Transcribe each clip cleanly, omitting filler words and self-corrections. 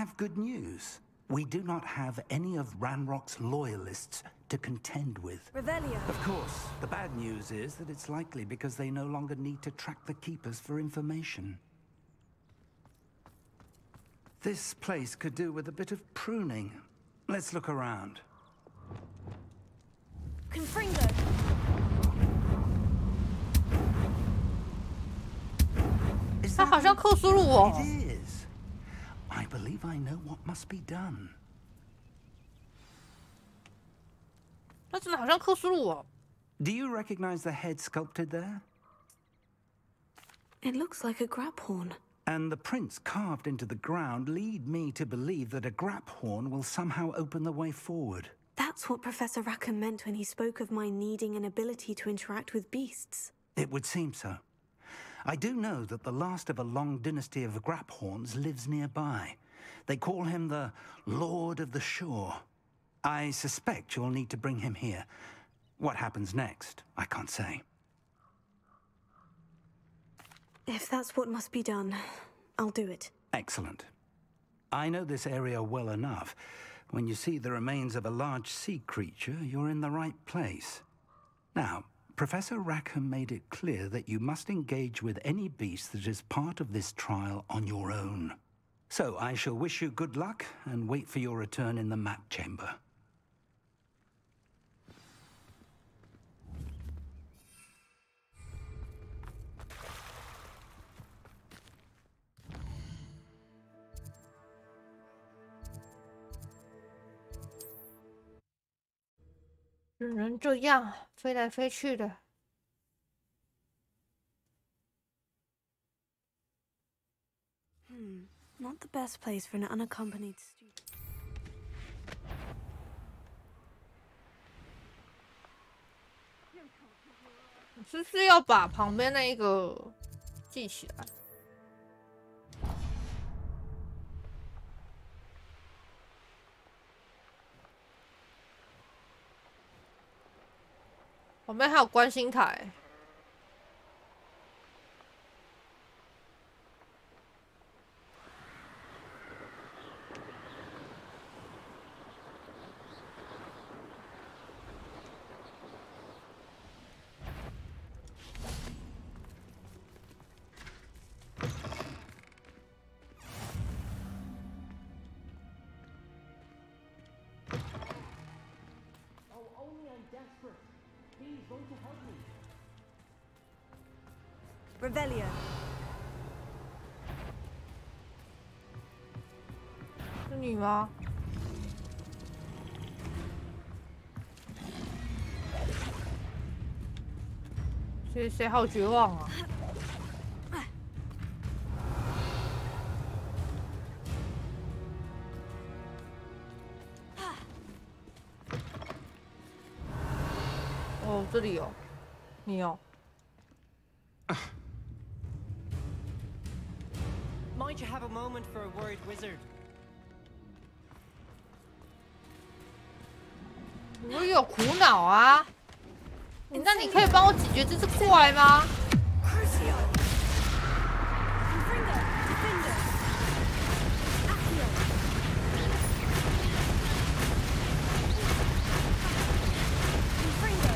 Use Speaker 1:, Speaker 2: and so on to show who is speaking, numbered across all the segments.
Speaker 1: have good news. We do not have any of Ranrock's loyalists to contend with.
Speaker 2: Revelio.
Speaker 1: Of course, the bad news is that it's likely because they no longer need to track the Keepers for information. This place could do with a bit of pruning. Let's look around.
Speaker 2: Confringo.
Speaker 3: 他好像克苏鲁哦。
Speaker 1: It is. I believe I know what must be done.
Speaker 3: 他真的好像克苏鲁哦。
Speaker 1: Do you recognize the head sculpted there?
Speaker 2: It looks like a grab horn.
Speaker 1: And the prints carved into the ground lead me to believe that a grap horn will somehow open the way forward.
Speaker 2: That's what Professor Rackham meant when he spoke of my needing an ability to interact with beasts.
Speaker 1: It would seem so. I do know that the last of a long dynasty of grap horns lives nearby. They call him the Lord of the Shore. I suspect you'll need to bring him here. What happens next, I can't say.
Speaker 2: If that's what must be done, I'll do it.
Speaker 1: Excellent. I know this area well enough. When you see the remains of a large sea creature, you're in the right place. Now, Professor Rackham made it clear that you must engage with any beast that is part of this trial on your own. So I shall wish you good luck and wait for your return in the map chamber. 只能这样飞来飞去的。
Speaker 2: Not the best place for an unaccompanied student.
Speaker 3: 是不是要把旁边那一个记起来？旁边还有观星台。
Speaker 2: Revelio.
Speaker 3: 是你吗？谁好绝望啊！哦，这里有，你有。
Speaker 4: Might you have a moment for a worried wizard?
Speaker 3: 我有苦恼啊！那你可以帮我解决这只怪吗？
Speaker 2: Crucio. Confringo. Defender. Accio. Confringo.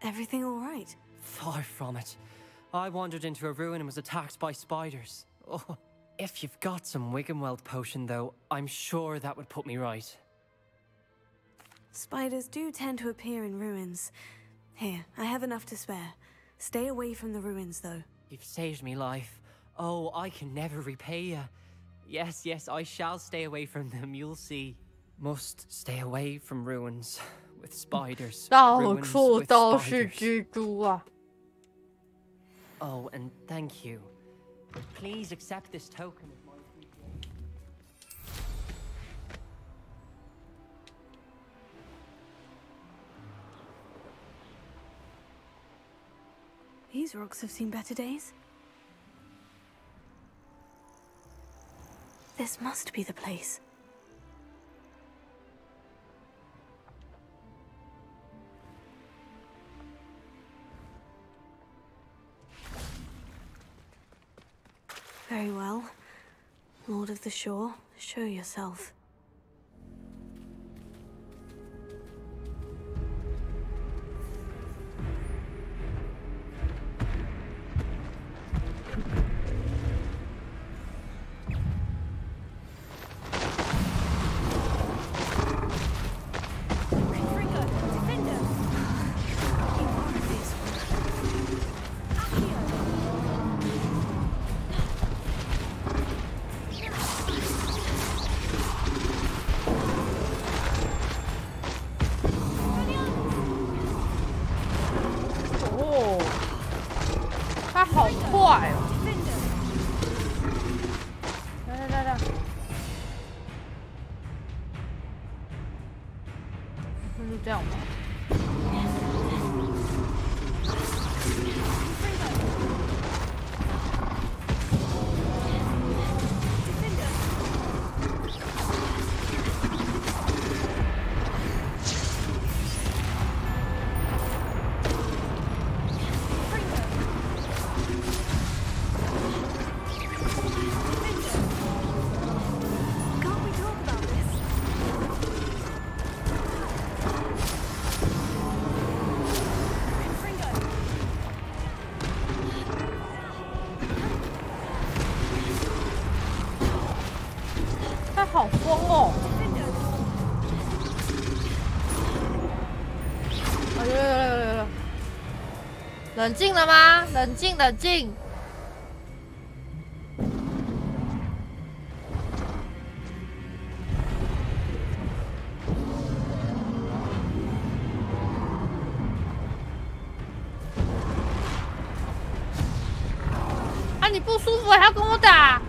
Speaker 2: Everything all right?
Speaker 4: Far from it. I wandered into a ruin and was attacked by spiders. Oh, if you've got some Wiggenweld potion, though, I'm sure that would put me right.
Speaker 2: Spiders do tend to appear in ruins. Here, I have enough to spare. Stay away from the ruins, though.
Speaker 4: You've saved me life. Oh, I can never repay you. Yes, yes, I shall stay away from them, you'll see. Must stay away from ruins. With spiders.
Speaker 3: 到处都是蜘蛛啊！
Speaker 4: Oh, and thank you. Please accept this token of my appreciation.
Speaker 2: These rocks have seen better days. This must be the place. Very well. Lord of the Shore, show yourself.
Speaker 3: 冷静了吗？冷静，冷静。啊，你不舒服还要跟我打？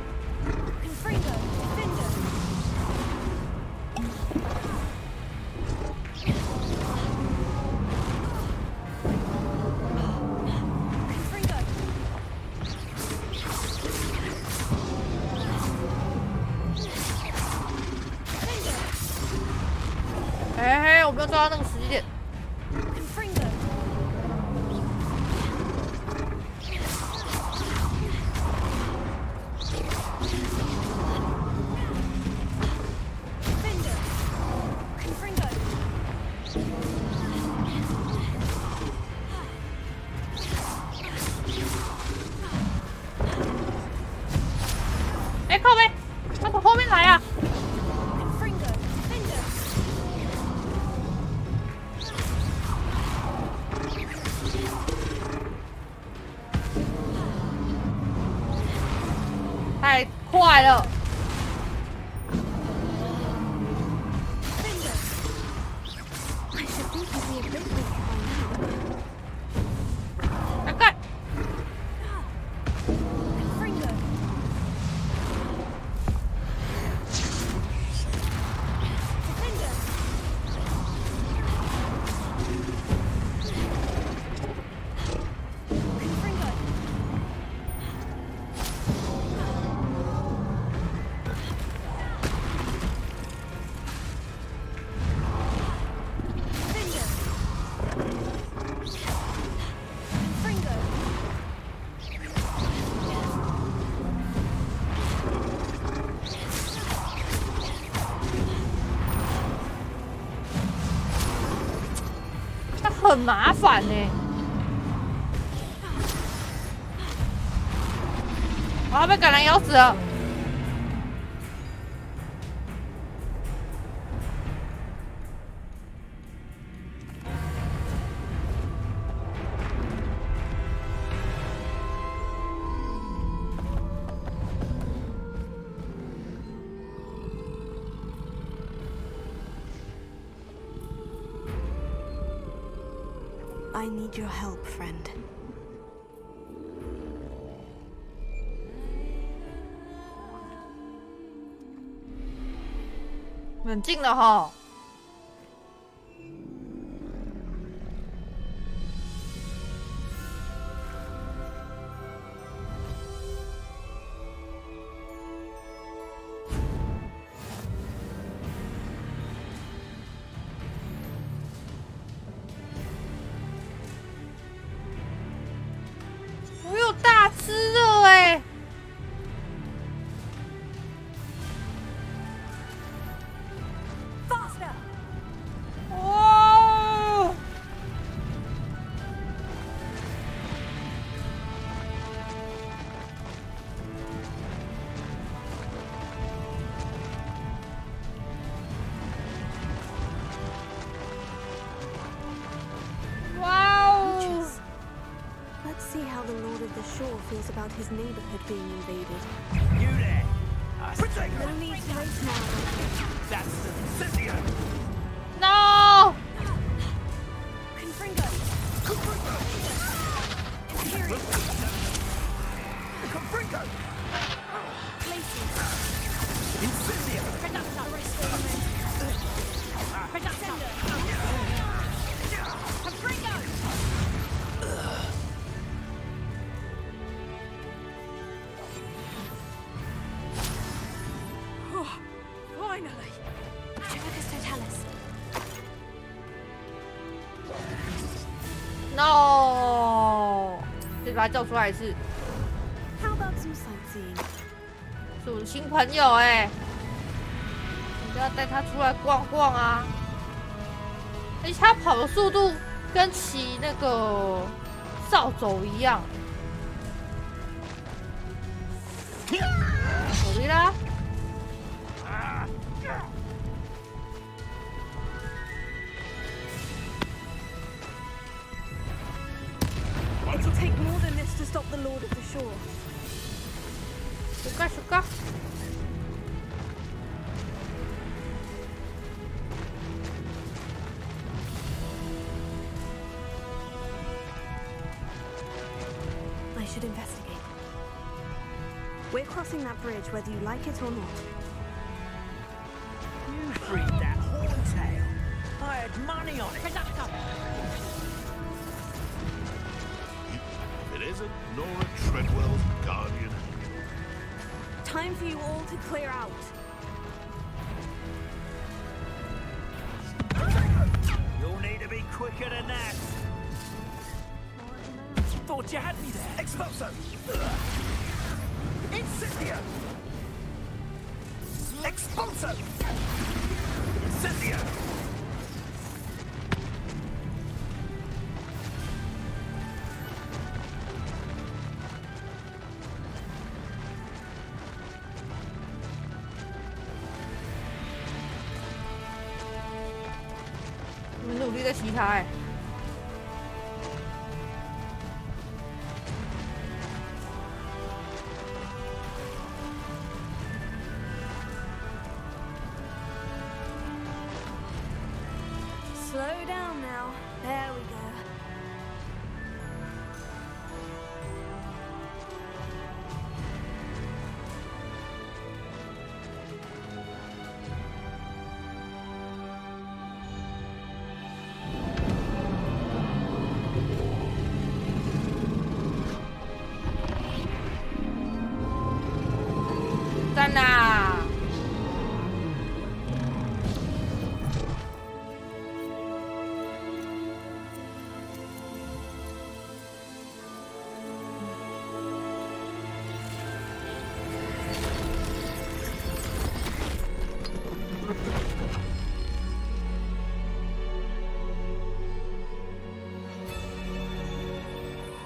Speaker 3: 我没有抓到那个时机点。哎，靠背，他从后面来啊！太快了！大概。很麻烦呢、我要被橄榄咬死了。
Speaker 2: I need your help, friend.
Speaker 3: 冷静了哈。
Speaker 2: feels about his neighborhood being invaded.
Speaker 5: You there!
Speaker 2: No need to race now.
Speaker 5: That's the Cynthia!
Speaker 3: No!
Speaker 2: Confringo! Imperial!
Speaker 5: Confringo!
Speaker 2: Glacius!
Speaker 5: Incendia!
Speaker 2: Predator! Restoration! Predator! Confringo! Finally! Trevicus totalis.
Speaker 3: No！ 再把他叫出来一次，
Speaker 2: How about some sightseeing?
Speaker 3: 是我的新朋友哎，你就要带他出来逛逛啊！而且他跑的速度跟骑那个扫帚一样。走力啦！
Speaker 2: It'll take more than this to stop the Lord of the Shore.
Speaker 3: Suka, suka.
Speaker 2: I should investigate. We're crossing that bridge whether you like it or not.
Speaker 5: You freed that horntail! I had money on it!
Speaker 6: It isn't Nora Treadwell's guardian.
Speaker 2: Time for you all to clear out.
Speaker 5: You'll need to be quicker than that! Thought you had me there! Expulso! Incendia! Expulso! Incendia!
Speaker 3: I'm 努力在骑他哎。
Speaker 2: Slow down now. There we go.
Speaker 3: Sana.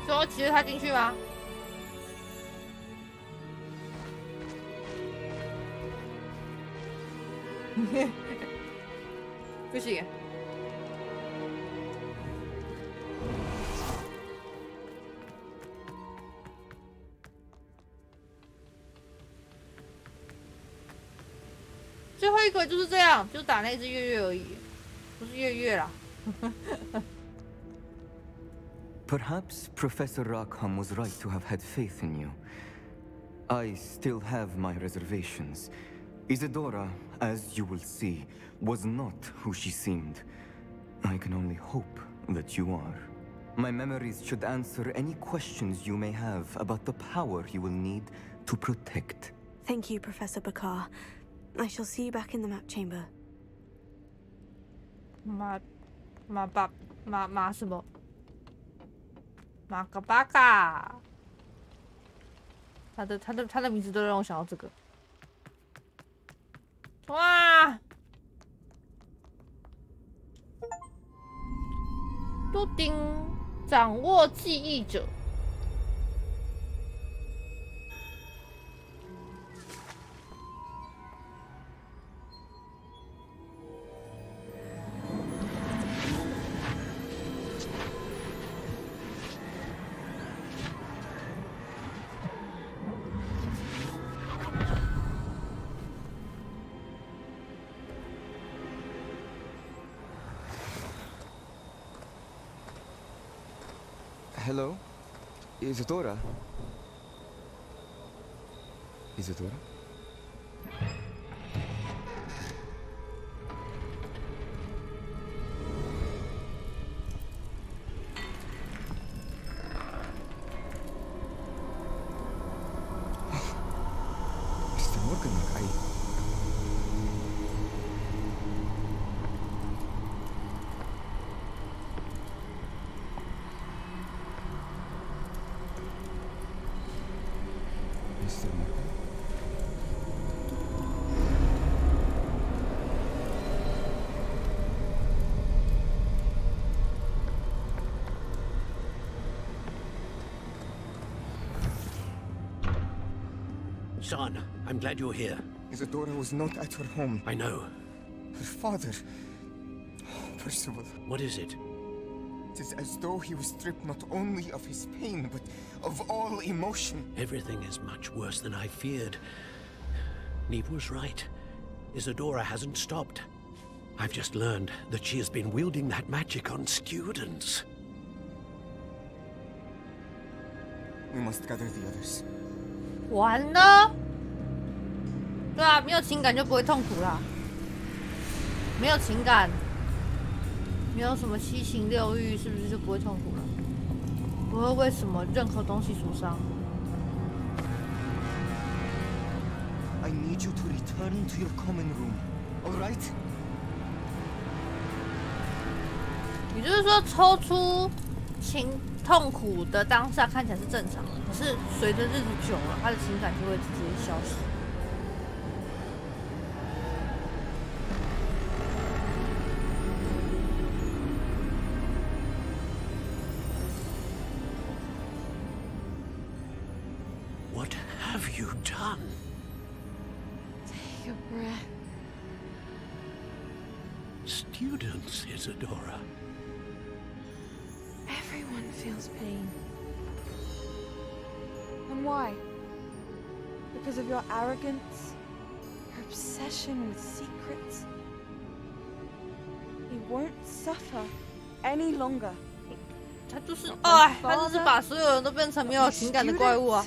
Speaker 3: 所以我骑着他进去吗？不行。最后一个就是这样，就打那只月月而已，不是月月啦。
Speaker 7: Perhaps Professor Rackham was right to have had faith in you. I still have my reservations. Isadora, as you will see, was not who she seemed. I can only hope that you are. My memories should answer any questions you may have about the power you will need to protect.
Speaker 2: Thank you, Professor Bakar. I shall see you back in the map chamber.
Speaker 3: 马什么？马嘎巴嘎。他的名字都让我想到这个。哇！杜丁掌握记忆者。
Speaker 7: Hello? Isadora? Isadora? Mr. Morgan, Mr. Morgan?
Speaker 6: Son, I'm glad you're here.
Speaker 7: Isadora was not at her home.
Speaker 6: I know.
Speaker 7: Her father... Oh, Percival.
Speaker 6: What is it?
Speaker 7: It is as though he was stripped not only of his pain, but of all emotion.
Speaker 6: Everything is much worse than I feared. Neve was right. Isadora hasn't stopped. I've just learned that she has been wielding that magic on students.
Speaker 7: We must gather the others.
Speaker 3: 完了，对啊，没有情感就不会痛苦啦。没有情感，没有什么七情六欲，是不是就不会痛苦了？不会为什么任何东西受伤。
Speaker 7: I need you to return to your common room. All right?
Speaker 3: 也就是说，抽出痛苦的当下看起来是正常的，可是随着日子久了，他的情感就会直接消失。
Speaker 6: What have you done?
Speaker 3: Take a breath.
Speaker 6: Students, Isadora.
Speaker 2: Everyone feels pain. And why? Because of your arrogance? Your obsession with secrets? He won't suffer any longer.
Speaker 3: 他就是哎，他就是把所有人都变成没有情感的怪物啊！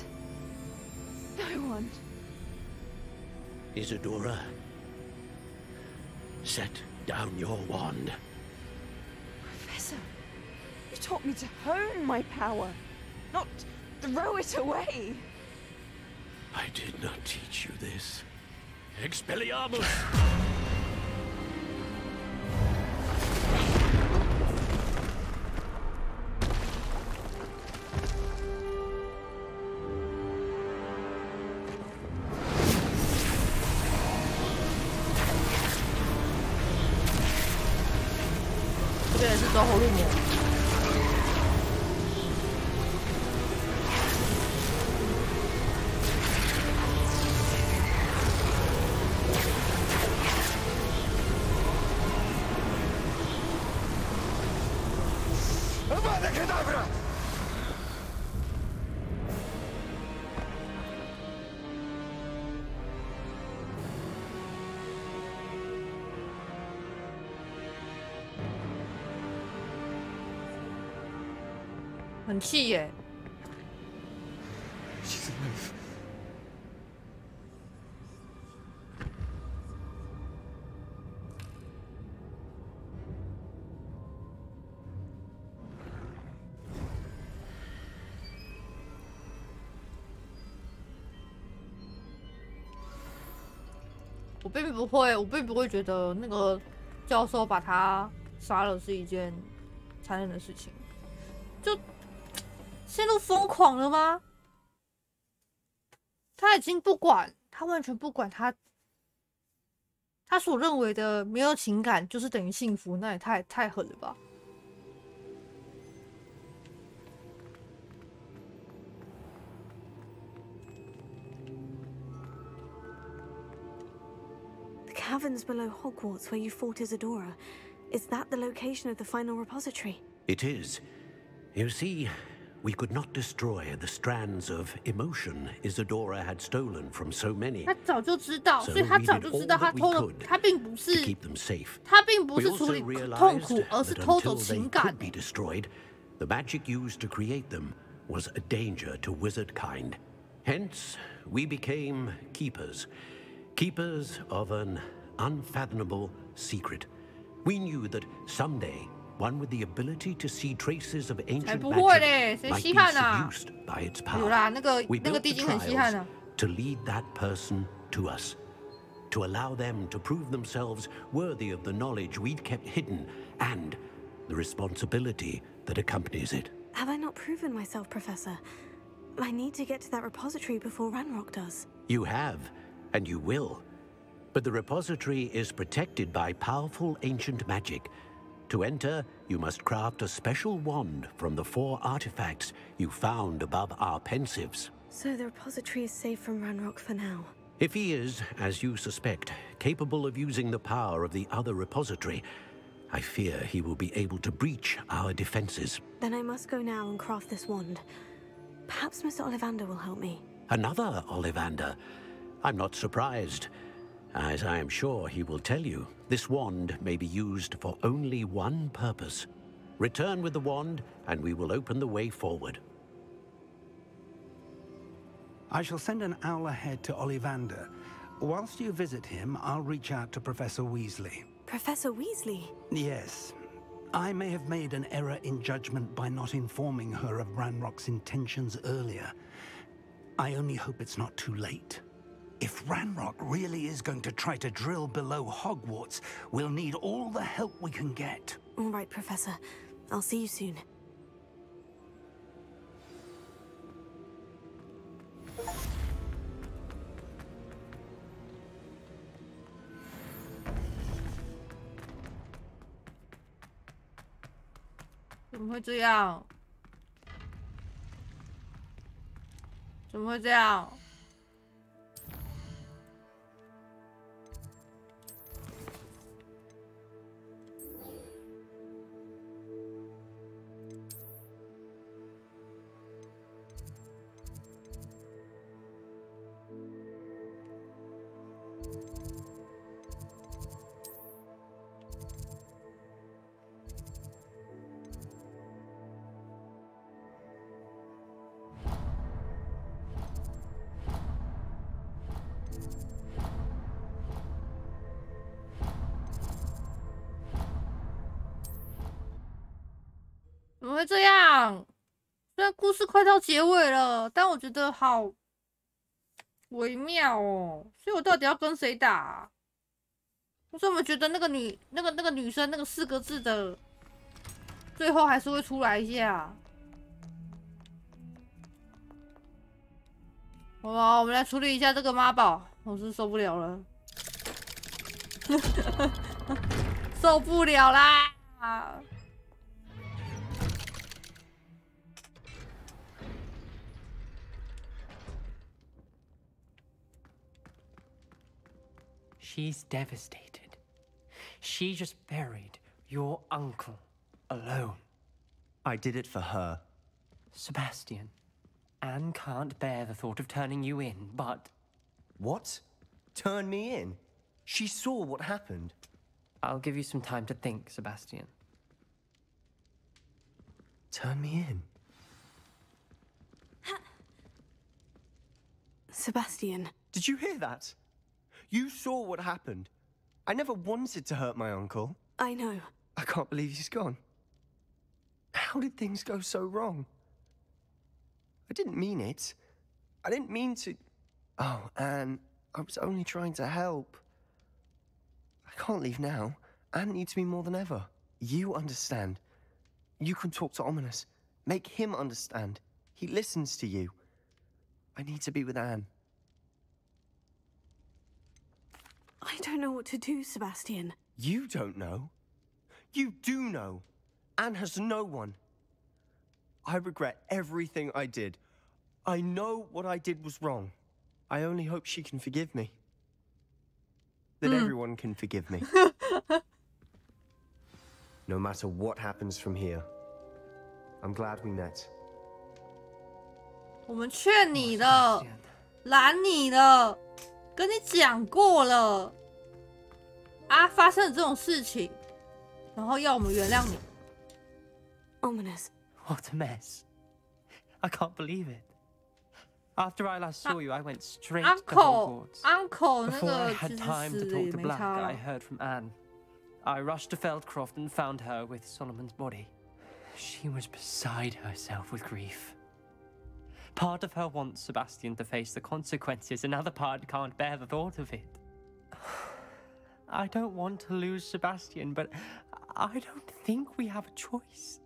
Speaker 2: No one.
Speaker 6: Isadora, set down your wand.
Speaker 2: Professor, you taught me to hone my power, not throw it away.
Speaker 6: I did not teach you this. Expelliarmus!
Speaker 3: 这边也是走火入魔。很气耶！
Speaker 7: She's alive.
Speaker 3: 我并不会觉得那个教授把他杀了是一件残忍的事情，就陷入疯狂了吗？他已经不管，他完全不管他所认为的没有情感就是等于幸福，那也太狠了吧！
Speaker 2: Caverns below Hogwarts where you fought Isadora. Is that the location of the final repository?
Speaker 6: It is. You see, we could not destroy the strands of emotion Isadora had stolen from so many.
Speaker 3: 他早就知道，所以他早就知道他偷了，他并不是处理痛苦，而是偷走情感。
Speaker 6: Be destroyed, The magic used to create them was a danger to wizard kind. Hence, we became keepers. Keepers of an unfathomable secret. We knew that someday, one with the ability to see traces of ancient magic might be seduced by its power. We built the trials to lead that person to us. To allow them to prove themselves worthy of the knowledge we'd kept hidden and the responsibility that accompanies it.
Speaker 8: Have I not proven myself, Professor? I need to get to that repository before Ranrock does.
Speaker 6: You have, and you will. But the repository is protected by powerful ancient magic. To enter, you must craft a special wand from the 4 artifacts you found above our pensives.
Speaker 8: So the repository is safe from Ranrock for now?
Speaker 6: If he is, as you suspect, capable of using the power of the other repository, I fear he will be able to breach our defenses.
Speaker 8: Then I must go now and craft this wand. Perhaps Mr. Ollivander will help me.
Speaker 6: Another Ollivander? I'm not surprised. As I am sure he will tell you, this wand may be used for only one purpose. Return with the wand, and we will open the way forward.
Speaker 1: I shall send an owl ahead to Ollivander. Whilst you visit him, I'll reach out to Professor Weasley.
Speaker 8: Professor Weasley?
Speaker 1: Yes. I may have made an error in judgment by not informing her of Ranrock's intentions earlier. I only hope it's not too late. If Ranrock really is going to try to drill below Hogwarts, we'll need all the help we can get.
Speaker 8: All right, Professor. I'll see you soon.
Speaker 3: 怎么会这样？怎么会这样？怎么会这样？虽然故事快到结尾了，但我觉得好微妙哦。所以我到底要跟谁打？我怎么觉得那个女生那个4个字的，最后还是会出来一下？好吧，我们来处理一下这个妈宝，我是受不了了，受不了啦！
Speaker 4: She's devastated. She just buried your uncle alone.
Speaker 9: I did it for her.
Speaker 4: Sebastian, Anne can't bear the thought of turning you in, but...
Speaker 9: What? Turn me in? She saw what happened.
Speaker 4: I'll give you some time to think, Sebastian.
Speaker 9: Turn me in?
Speaker 8: Sebastian.
Speaker 9: Did you hear that? You saw what happened. I never wanted to hurt my uncle.
Speaker 8: I know.
Speaker 9: I can't believe he's gone. How did things go so wrong? I didn't mean it. I didn't mean to... Oh, Anne, I was only trying to help. I can't leave now. Anne needs me more than ever. You understand. You can talk to Ominous. Make him understand. He listens to you. I need to be with Anne.
Speaker 8: I don't know what to do, Sebastian.
Speaker 9: You don't know. You do know. Anne has no one. I regret everything I did. I know what I did was wrong. I only hope she can forgive me. That everyone can forgive me. No matter what happens from here, I'm glad we met.
Speaker 3: 我们劝你了，拦你了，跟你讲过了，啊，发生了这种事情，然后要我们原谅你。
Speaker 8: Ominous.
Speaker 4: What a mess. I can't believe it. After I last saw you, I went straight to Hogwarts.
Speaker 3: Uncle
Speaker 4: Before I had time to talk to Black, I heard from Anne. I rushed to Feldcroft and found her with Solomon's body. She was beside herself with grief. Part of her wants Sebastian to face the consequences, another part can't bear the thought of it. I don't want to lose Sebastian, but I don't think we have a choice.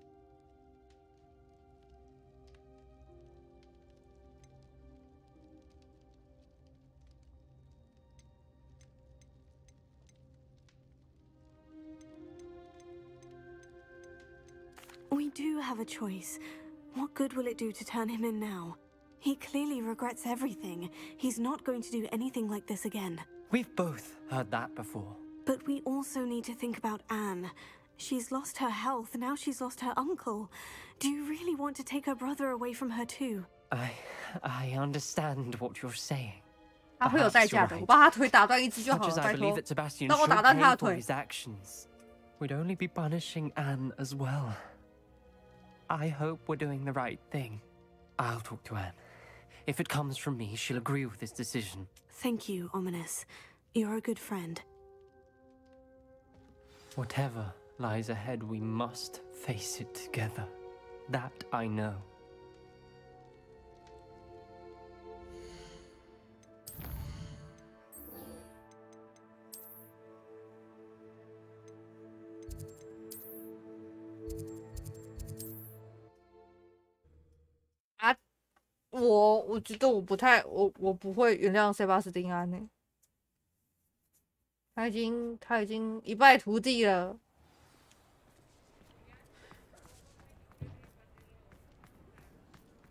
Speaker 8: We do have a choice. What good will it do to turn him in now? He clearly regrets everything. He's not going to do anything like this again.
Speaker 4: We've both heard that before.
Speaker 8: But we also need to think about Anne. She's lost her health, now she's lost her uncle. Do you really want to take her brother away from her too?
Speaker 4: I understand what you're saying.
Speaker 3: 他会有代价的，我把他腿打断一只就好了，拜托。让我打断他的腿。
Speaker 4: We'd only be punishing Anne as well. I hope we're doing the right thing. I'll talk to Anne. If it comes from me, she'll agree with this decision.
Speaker 8: Thank you, Ominous. You're a good friend.
Speaker 4: Whatever lies ahead, we must face it together. That I know.
Speaker 3: Ah, 我觉得我不会原谅塞巴斯汀安呢。他已经一败涂地了。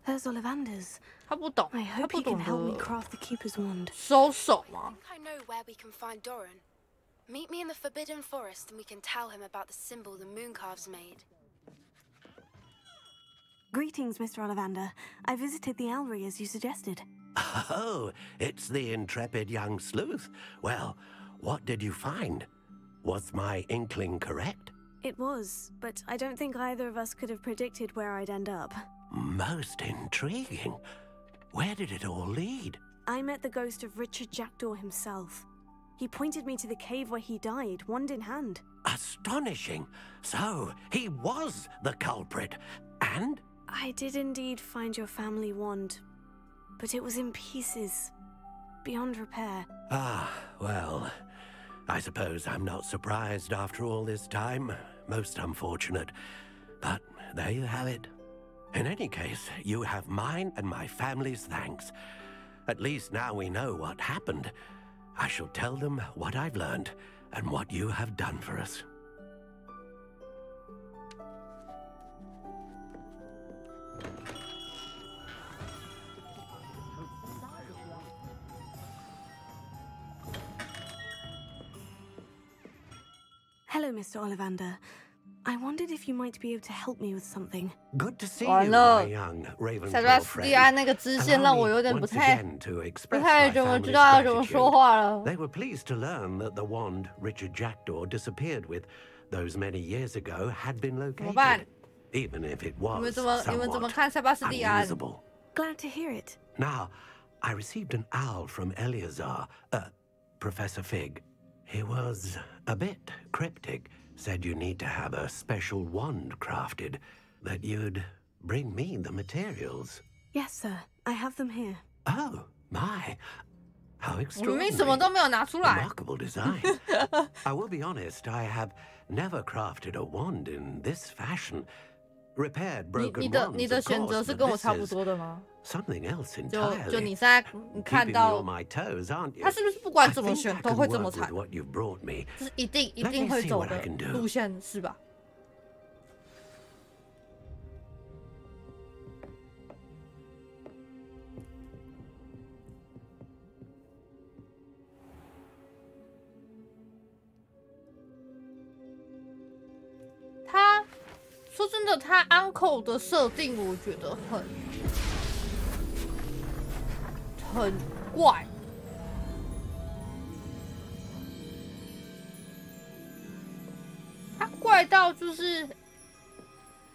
Speaker 8: There's Ollivander's.
Speaker 3: 他不懂，
Speaker 8: I
Speaker 3: 他
Speaker 8: hope
Speaker 3: 不
Speaker 8: he
Speaker 3: 懂
Speaker 8: can help me
Speaker 3: 得
Speaker 8: craft the Keeper's wand.
Speaker 3: 收手吗？
Speaker 10: I think I know where we can find Doran. Meet me in the Forbidden Forest and we can tell him about the symbol the Mooncalves made.
Speaker 8: Greetings, Mr. Ollivander. I visited the Owlry as you suggested.
Speaker 6: Oh, it's the intrepid young sleuth. Well, what did you find? Was my inkling correct?
Speaker 8: It was, but I don't think either of us could have predicted where I'd end up.
Speaker 6: Most intriguing. Where did it all lead?
Speaker 8: I met the ghost of Richard Jackdaw himself. He pointed me to the cave where he died, wand in hand.
Speaker 6: Astonishing. So, he was the culprit. And?
Speaker 8: I did indeed find your family wand, but it was in pieces, beyond repair.
Speaker 6: Ah, well, I suppose I'm not surprised after all this time. Most unfortunate. But there you have it. In any case, you have mine and my family's thanks. At least now we know what happened. I shall tell them what I've learned and what you have done for us.
Speaker 8: Hello, Mr. Ollivander. I wondered if you might be able to help me with something.
Speaker 6: Good to see you,
Speaker 3: 完了
Speaker 6: my young
Speaker 3: 塞
Speaker 6: Ravenclaw
Speaker 3: 巴斯蒂
Speaker 6: friend.
Speaker 3: 安那个支线让我有点
Speaker 6: Allow
Speaker 3: 不
Speaker 6: me
Speaker 3: 太
Speaker 6: once again to
Speaker 3: 不
Speaker 6: express
Speaker 3: 太
Speaker 6: my
Speaker 3: 怎么
Speaker 6: family's
Speaker 3: 知道要怎么
Speaker 6: gratitude.
Speaker 3: 说话了。
Speaker 6: They were pleased to learn that the wand Richard Jackdaw disappeared with those many years ago had been
Speaker 3: 怎么办？
Speaker 6: located, even if it
Speaker 3: 你们
Speaker 6: was
Speaker 3: 怎么
Speaker 6: somewhat
Speaker 3: 看塞巴斯蒂安？
Speaker 6: unusable.
Speaker 8: Glad to hear it.
Speaker 6: Now, I received an owl from Eleazar, Professor Fig. He was a bit cryptic, said you need to have a special wand crafted, that you'd bring me the materials.
Speaker 8: Yes, sir. I have them here.
Speaker 6: Oh, my. How
Speaker 3: 我明
Speaker 6: extraordinary.
Speaker 3: 明什么都没有拿出来。
Speaker 6: Remarkable design. I will be honest, I have never crafted a wand in this fashion. Repaired
Speaker 3: 你
Speaker 6: broken
Speaker 3: 的
Speaker 6: wands,
Speaker 3: 你的
Speaker 6: of
Speaker 3: 选择
Speaker 6: course,
Speaker 3: 是
Speaker 6: but
Speaker 3: 跟我
Speaker 6: this
Speaker 3: 差不
Speaker 6: is
Speaker 3: 多的吗？
Speaker 6: something else
Speaker 3: 就
Speaker 6: entirely.
Speaker 3: 你现在你看
Speaker 6: Keeping me
Speaker 3: 到
Speaker 6: on my toes, aren't you?
Speaker 3: 他是不是不管
Speaker 6: I
Speaker 3: 怎么
Speaker 6: think
Speaker 3: 选
Speaker 6: I
Speaker 3: 都
Speaker 6: can
Speaker 3: 会这么
Speaker 6: work with
Speaker 3: 惨？
Speaker 6: what you've brought me.
Speaker 3: 这是一定
Speaker 6: Let me
Speaker 3: 会
Speaker 6: see
Speaker 3: 走
Speaker 6: what I
Speaker 3: 的
Speaker 6: can do.
Speaker 3: 路线是吧？他说真的，他 uncle 的设定我觉得很怪。他怪到就是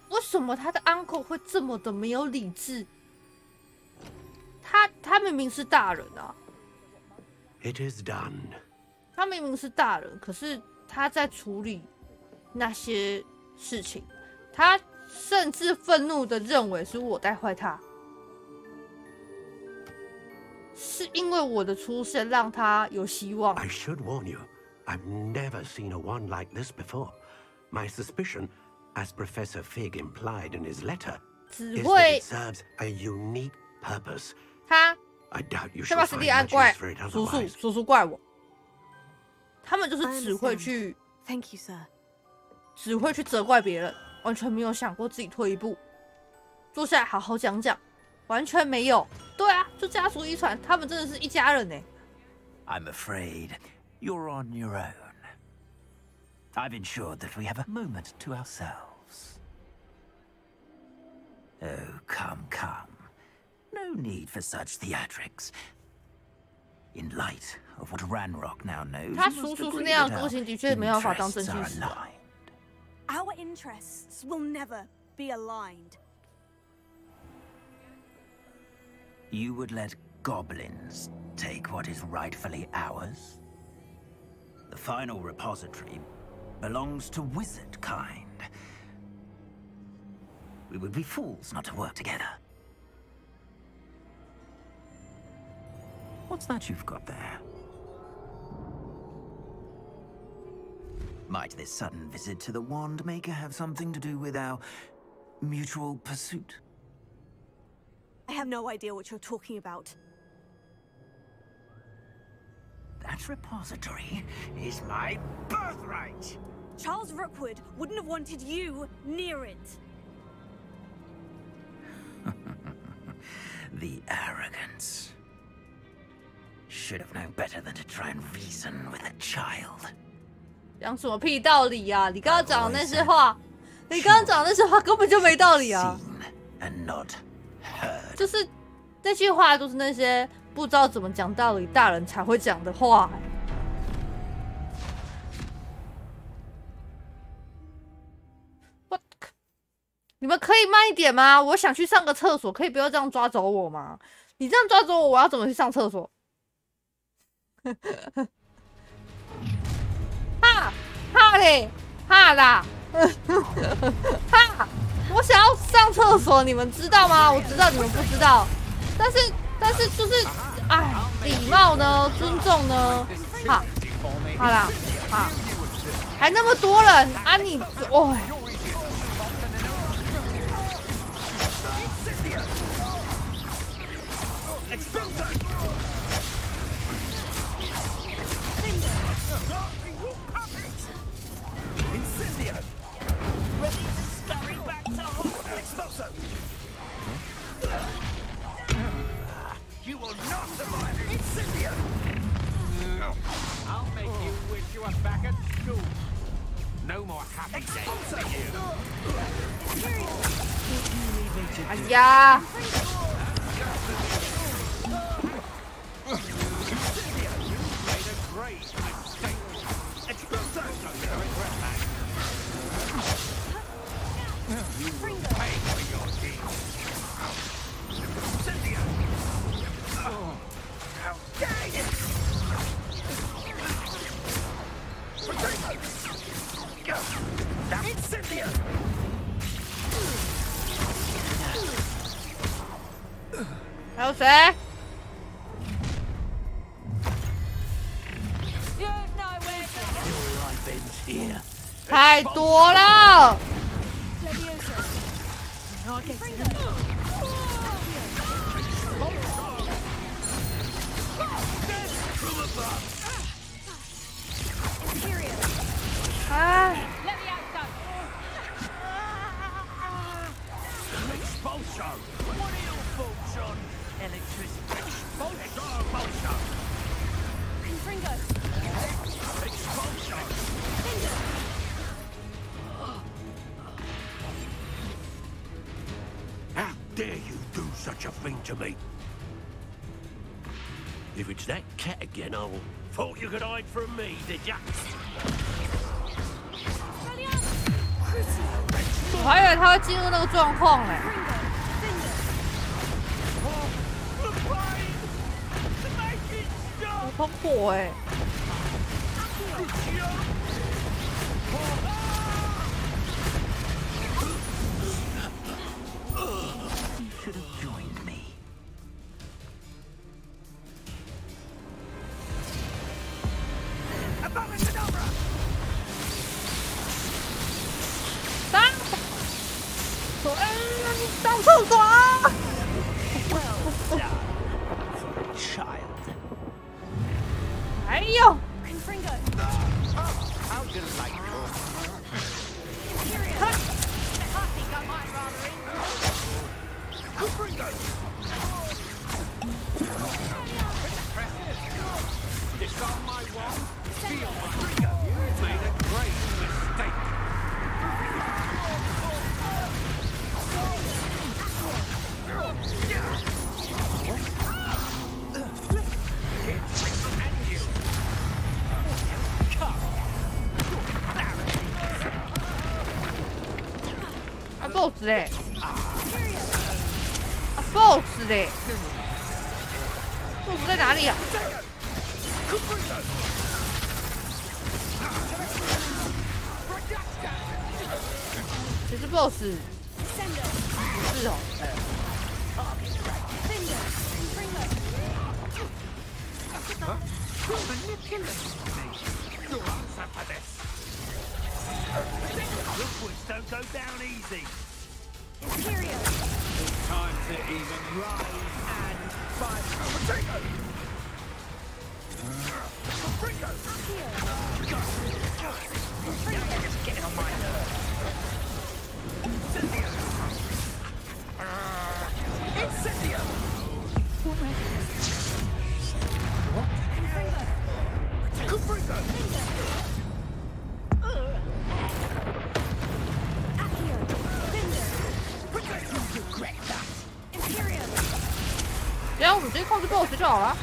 Speaker 3: 为什么他的 uncle 会这么的没有理智？他明明是大人啊。
Speaker 6: It is done.
Speaker 3: 他明明是大人，可是他在处理那些事情，他甚至愤怒的认为是我带坏他，是因为我的出现让他有希望。
Speaker 6: I should warn you, I've never seen a wand like this before. My suspicion, as Professor Fig implied in his letter, is that it serves a unique purpose.
Speaker 3: 他
Speaker 6: I doubt you
Speaker 3: 下
Speaker 6: shall
Speaker 3: 巴史蒂
Speaker 6: find
Speaker 3: 安
Speaker 6: much
Speaker 3: 怪
Speaker 6: use for it
Speaker 3: 叔
Speaker 6: otherwise.
Speaker 3: 叔怪我，他们就是只会去
Speaker 8: Thank you, sir.
Speaker 3: 只会去责怪别人，完全没有想过自己退一步，坐下来好好讲讲，完全没有。对啊，就家族遗传，他们真的是一家人呢。
Speaker 11: I'm afraid you're on your own. I've ensured that we have a moment to ourselves. Oh, come. No need for such theatrics. In light of what Ranrock now knows,
Speaker 3: 他叔叔是那样个性，的确没办法当正经事。
Speaker 8: Our interests will never be aligned.
Speaker 11: You would let goblins take what is rightfully ours? The final repository belongs to wizard kind. We would be fools not to work together. What's that you've got there? Might this sudden visit to the Wand Maker have something to do with our mutual pursuit?
Speaker 8: I have no idea what you're talking about.
Speaker 11: That repository is my birthright!
Speaker 8: Charles Rookwood wouldn't have wanted you near it.
Speaker 11: The arrogance. Should have known better than to try and reason with a child.
Speaker 3: 讲什么屁道理啊！你刚刚讲的那些话，根本就没道理啊！就是那些话都是那些不知道怎么讲道理大人才会讲的话。你们可以慢一点吗？我想去上个厕所，可以不要这样抓走我吗？你这样抓走我，我要怎么去上厕所？哈嘞，哈啦，哈！我想要上厕所，你们知道吗？我知道你们不知道，但是就是，哎，礼貌呢，尊重呢，好啦，还那么多人啊你，哦。
Speaker 5: You will not survive Incendio! I'll make you wish you were back at school. No more happy days for you.
Speaker 3: 哎呀！还有谁？太多了！哎。
Speaker 6: How dare you do such a thing to me? If it's that cat again, I'll... Thought you could hide from me, did ya?
Speaker 3: 我还以为他会进入那个状况嘞。好喷火哎！ 上厕所啊！哎呦！boss 嘞，boss 嘞，boss 在哪里啊？谁是 boss？ 不是哦。
Speaker 5: Don't go down easy. Imperial. Time to even rise and fight. Potato. Fringo. You're just getting on my nerves. Incendio. What? Fringo.
Speaker 3: 只要我们直接控制 BOSS 就好了，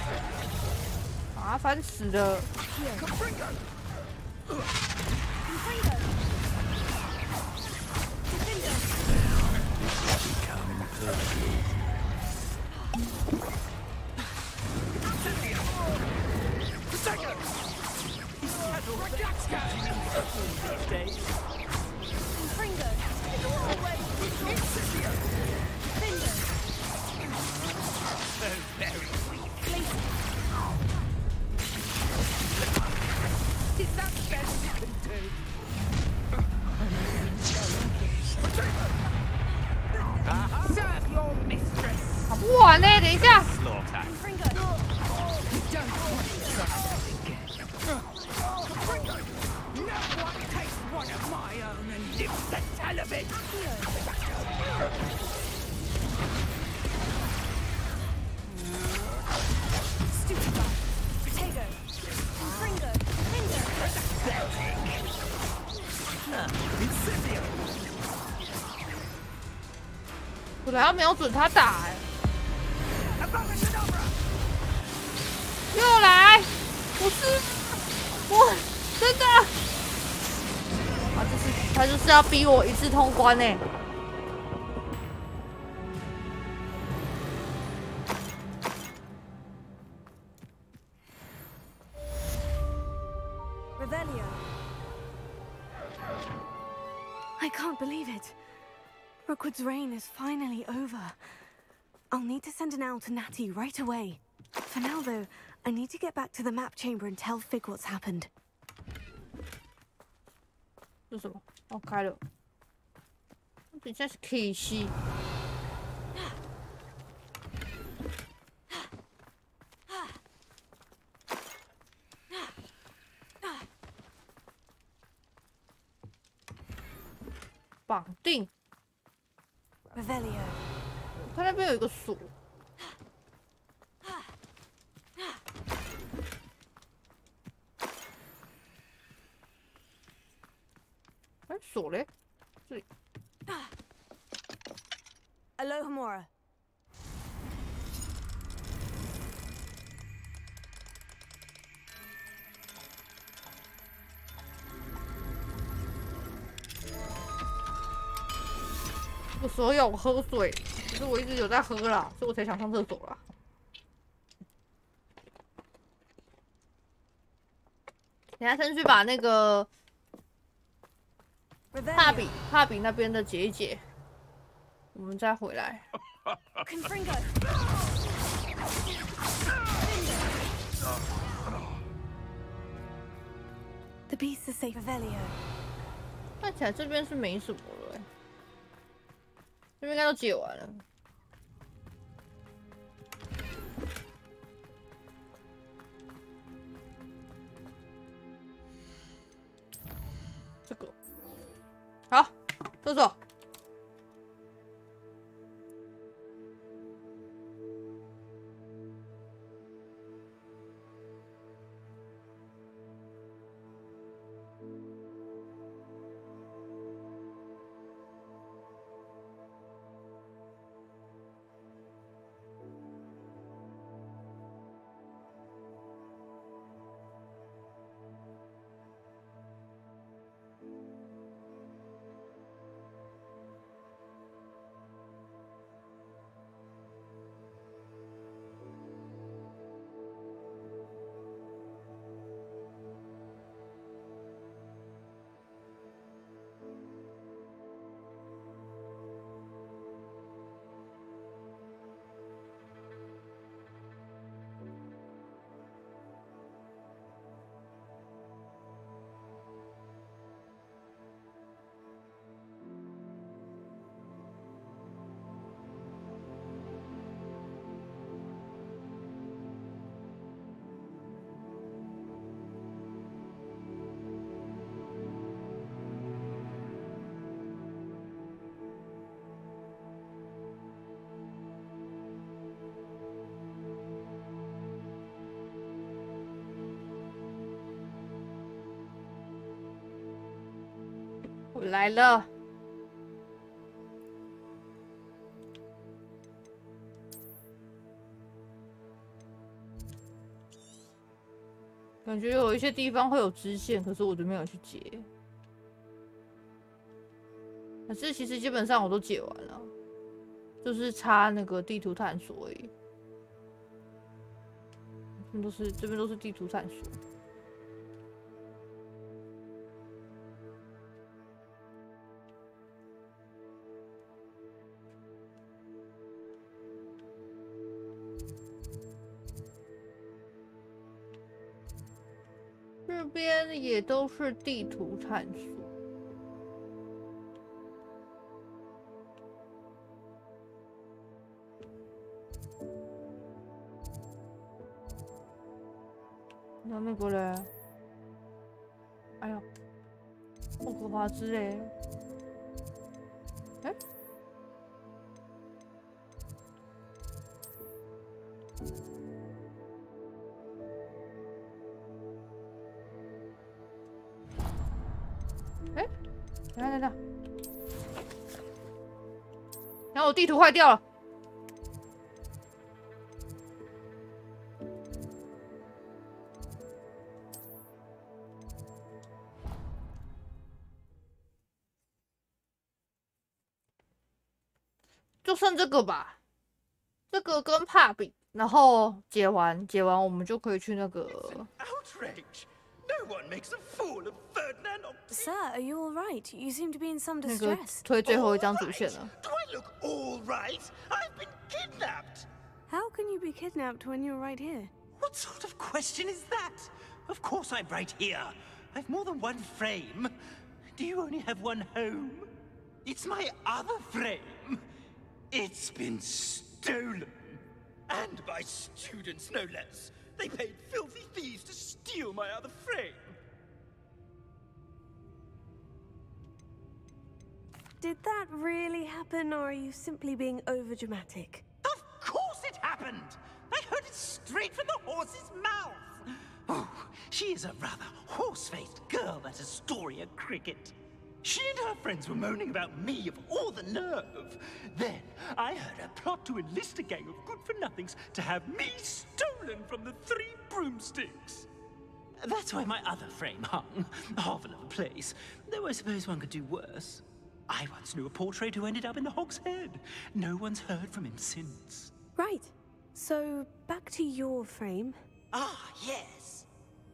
Speaker 3: 麻烦死了。打不完呢，等一下。本来要瞄准他打哎，又来，不是，我真的，啊，他就是要逼我一次通关哎。
Speaker 8: I can't believe it. Rookwood's reign is finally over. I'll need to send an owl to Natty right away. For now, though, I need to get back to the map chamber and tell Fig what's happened.
Speaker 3: 这是什么？哦，开了。等一下是 K 系。绑定。
Speaker 8: Revelio。
Speaker 3: 它那边有一个锁。哎，锁嘞？这里。
Speaker 8: Alohomora。
Speaker 3: 个时候要我喝水，可是我一直有在喝啦，所以我才想上厕所啦。等下先去把那个帕比那边的解一解，我们再回来。
Speaker 8: The beasts are safe, Velio.
Speaker 3: 看起来这边是没什么了，这边应该都解完了。这个好，厕所。我来了，感觉有一些地方会有支线，可是我都没有去解。可是其实基本上我都解完了，就是差那个地图探索而已。这边都是地图探索。这边也都是地图探索。那个嘞，哎呦，霍格华兹嘞，哎，哎，等，然后我地图坏掉了。就剩这个吧，这个跟帕比，然后解完我们就可以去那个。
Speaker 8: Sir, are you all right? You seem to be in some distress.
Speaker 3: 那个推最后一张主线了。
Speaker 5: Do I look all right? I've been kidnapped.
Speaker 8: How can you be kidnapped when you're right here?
Speaker 11: What sort of question is that? Of course I'm right here. I've more than one frame. Do you only have one home? It's my other frame. It's been stolen. And by students, no less. They paid filthy thieves to steal my other frame.
Speaker 8: Did that really happen, or are you simply being overdramatic?
Speaker 11: Of course it happened! I heard it straight from the horse's mouth! Oh, she is a rather horse-faced girl, that Astoria Cricket. She and her friends were moaning about me of all the nerve. Then I heard her plot to enlist a gang of good-for-nothings to have me stolen from the 3 broomsticks. That's why my other frame hung, half another place, though I suppose one could do worse. I once knew a portrait who ended up in the Hog's Head. No one's heard from him since.
Speaker 8: Right. So, back to your frame.
Speaker 11: Ah, yes.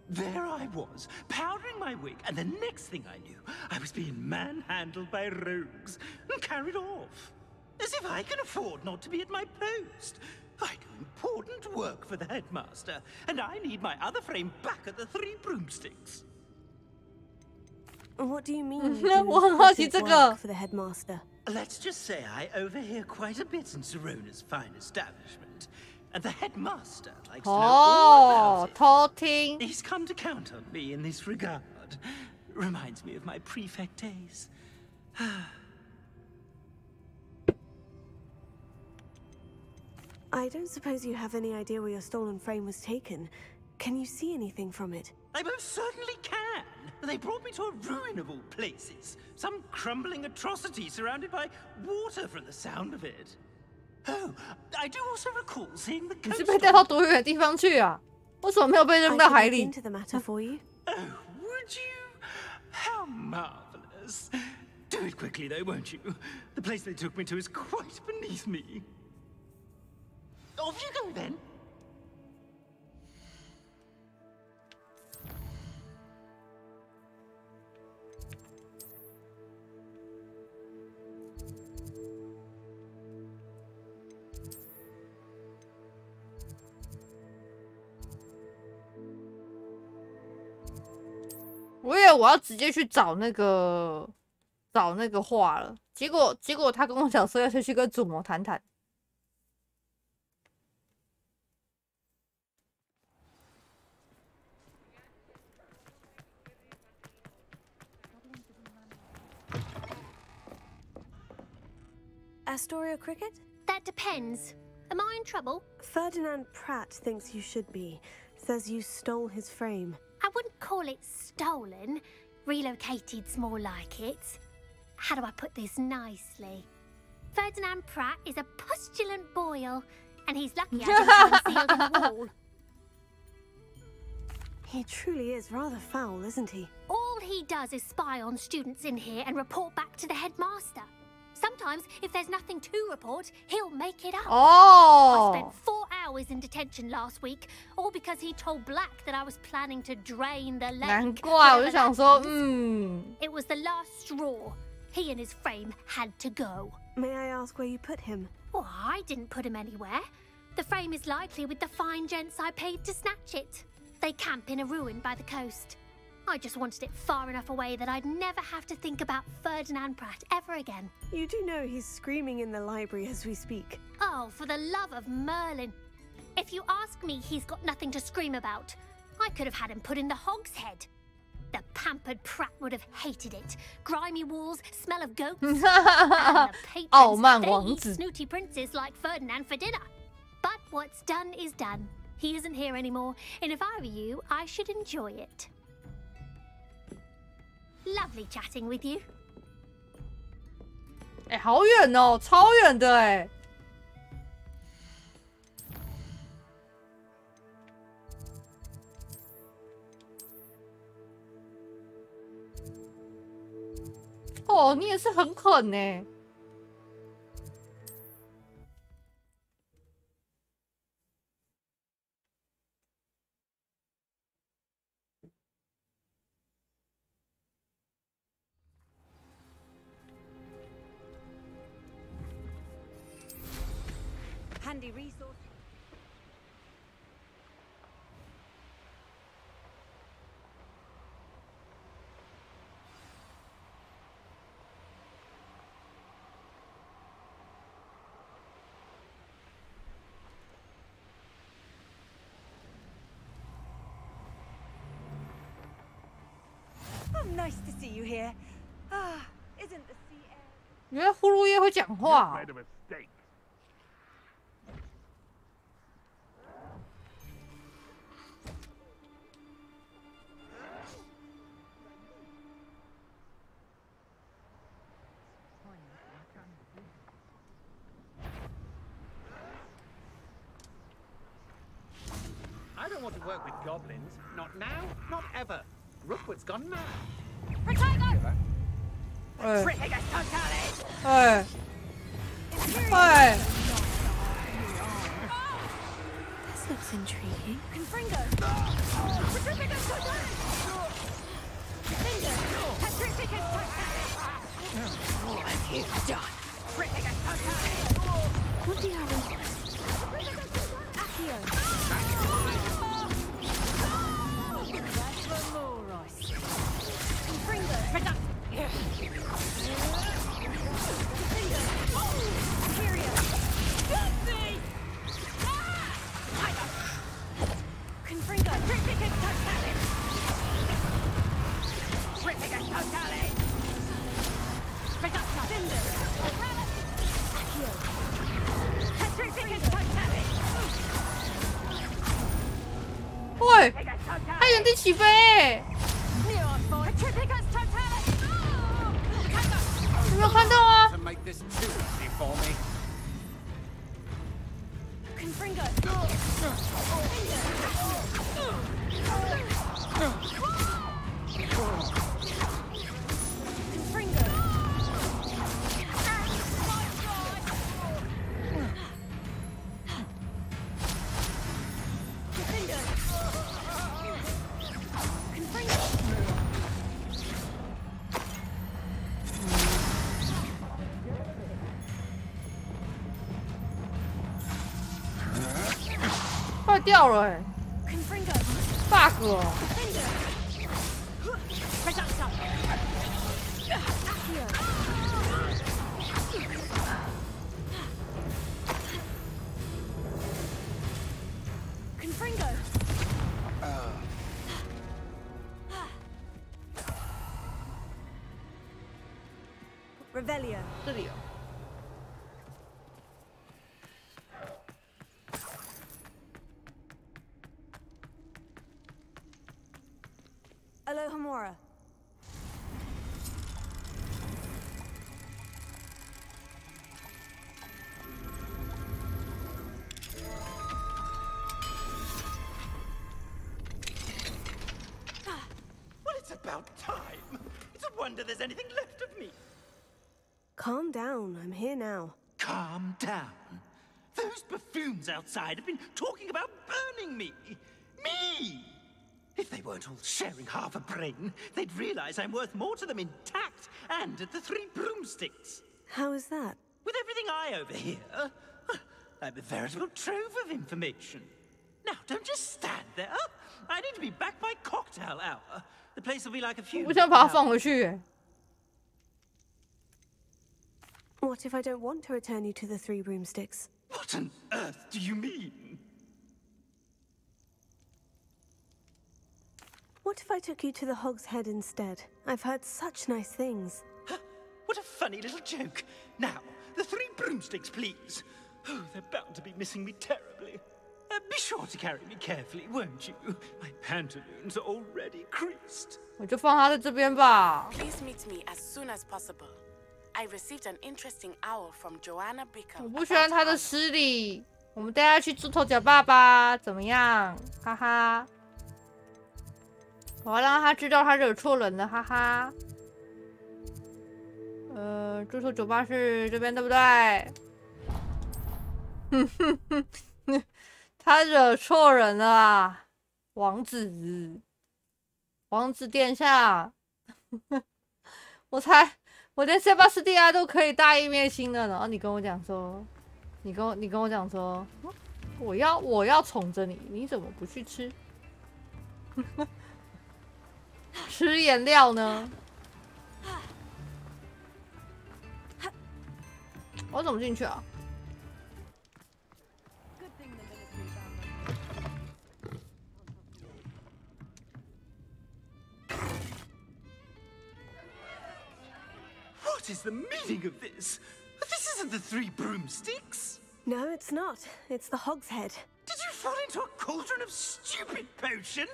Speaker 11: There I was, powdering my wig, and the next thing I knew, I was being manhandled by rogues and carried off. As if I can afford not to be at my post. I do important work for the headmaster, and I need my other frame back at the Three Broomsticks.
Speaker 8: What do you mean you do important work for the headmaster?
Speaker 11: Let's just say I overhear quite a bit in Serona's fine establishment. And the headmaster likes to know all about it. He's come to count on me in this regard. Reminds me of my prefect days.
Speaker 8: I don't suppose you have any idea where your stolen frame was taken. Can you see anything from it?
Speaker 11: I most certainly can. They brought me to a ruin of all places. Some crumbling atrocity surrounded by water from the sound of it. Oh, I do also recall seeing the coast. 你是被带到多远的地方去啊？为什么没有被扔到海里？
Speaker 8: Into the matter for you.
Speaker 11: Oh, would you? How marvelous! Do it quickly, though, won't you? The place they took me to is quite beneath me. Off you go, then.
Speaker 3: 我以为我要直接去找那个画了，结果他跟我讲说要先去跟主谋谈谈。
Speaker 8: Astoria Cricket?
Speaker 12: That depends. Am I in trouble?
Speaker 8: Ferdinand Pratt thinks you should be. Says you stole his frame.
Speaker 12: I wouldn't call it stolen. Relocated's more like it. How do I put this nicely? Ferdinand Pratt is a postulant boil, and he's lucky I didn't see him sealed in the wall.
Speaker 8: He truly is rather foul, isn't he?
Speaker 12: All he does is spy on students in here and report back to the headmaster. Sometimes, if there's nothing to report, he'll make it up.
Speaker 3: Oh!
Speaker 12: I spent 4 hours in detention last week, all because he told Black that I was planning to drain the lake.
Speaker 3: 难怪我就想说，It
Speaker 12: was the last straw. He and his frame had to go.
Speaker 8: May I ask where you put him?
Speaker 12: Well, I didn't put him anywhere. The frame is likely with the fine gents I paid to snatch it. They camp in a ruin by the coast. I just wanted it far enough away that I'd never have to think about Ferdinand Pratt ever again.
Speaker 8: You do know he's screaming in the library as we speak.
Speaker 12: Oh, for the love of Merlin. If you ask me, he's got nothing to scream about. I could have had him put in the Hog's Head. The pampered Pratt would have hated it. Grimy walls, smell of goats, and the patrons, they eat snooty princes like Ferdinand for dinner. But what's done is done. He isn't here anymore, and if I were you, I should enjoy it. Lovely chatting with you.
Speaker 3: 哎，好远哦，超远的哎。哦，你也是很狠呢。
Speaker 2: Handy resource. Oh, nice to see you here. Ah, isn't the sea air?
Speaker 3: 原来呼噜叶会讲话。
Speaker 5: I don't want to work with goblins. Not now, not ever. Rookwood's gone mad.
Speaker 12: Protego!
Speaker 8: This looks intriguing.
Speaker 2: Confringo! What have you done?
Speaker 8: What do you have in
Speaker 3: 喂，他原地起飞欸！有没有看到啊？ 坏掉了哎、bug 哦。
Speaker 8: Revelio.
Speaker 3: 这里有。
Speaker 8: Alohomora.
Speaker 11: Well, it's about time. It's a wonder there's anything left of me.
Speaker 8: Calm down. I'm here now.
Speaker 11: Calm down. Those buffoons outside have been talking about burning me. Me! If they weren't all sharing half a brain, they'd realize I'm worth more to them intact and at the 3 broomsticks.
Speaker 8: How is that?
Speaker 11: With everything I overhear, I'm a veritable trove of information. Now, don't just stand there. I need to be back by cocktail hour. The place will be like a few.
Speaker 3: 我想把它放回去耶。
Speaker 8: What if I don't want to return you to the 3 broomsticks?
Speaker 11: What on earth do you mean?
Speaker 8: What if I took you to the Hog's Head instead? I've heard such nice things.
Speaker 11: What a funny little joke. Now, the 3 broomsticks, please. Oh, they're bound to be missing me terribly. Be sure to carry me carefully, won't you? My pantaloons are already creased.
Speaker 3: 我就放它在这边吧。
Speaker 13: Please meet me as soon as possible. I received an interesting owl from Joanna Bicker.
Speaker 3: 我不喜欢他的失礼。我们带他去猪头角爸爸，怎么样？哈哈。我要让他知道他惹错人了，哈哈。猪头酒吧是这边对不对？哼哼哼，他惹错人了啊，王子殿下，我连塞巴斯蒂亚都可以大义灭亲了，然后你跟我讲说，你跟我讲说，我要宠着你，你怎么不去吃？吃颜料呢？我怎么进去啊？
Speaker 11: What is the meaning of this? This isn't the 3 broomsticks.
Speaker 8: No, it's not. It's the Hog's Head.
Speaker 11: Did you fall into a cauldron of stupid potion?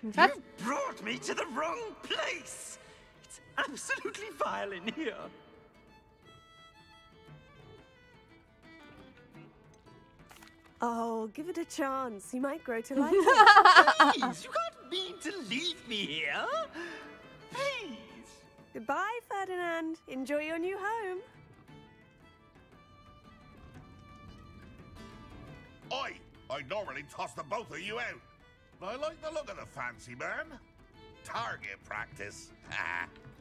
Speaker 3: That...
Speaker 11: You brought me to the wrong place. It's absolutely vile in here.
Speaker 8: Oh, give it a chance. You might grow to like it.
Speaker 11: Please, you can't mean to leave me here. Please.
Speaker 8: Goodbye, Ferdinand. Enjoy your new home.
Speaker 14: I normally toss the both of you out. I like the look of the fancy man. Target practice.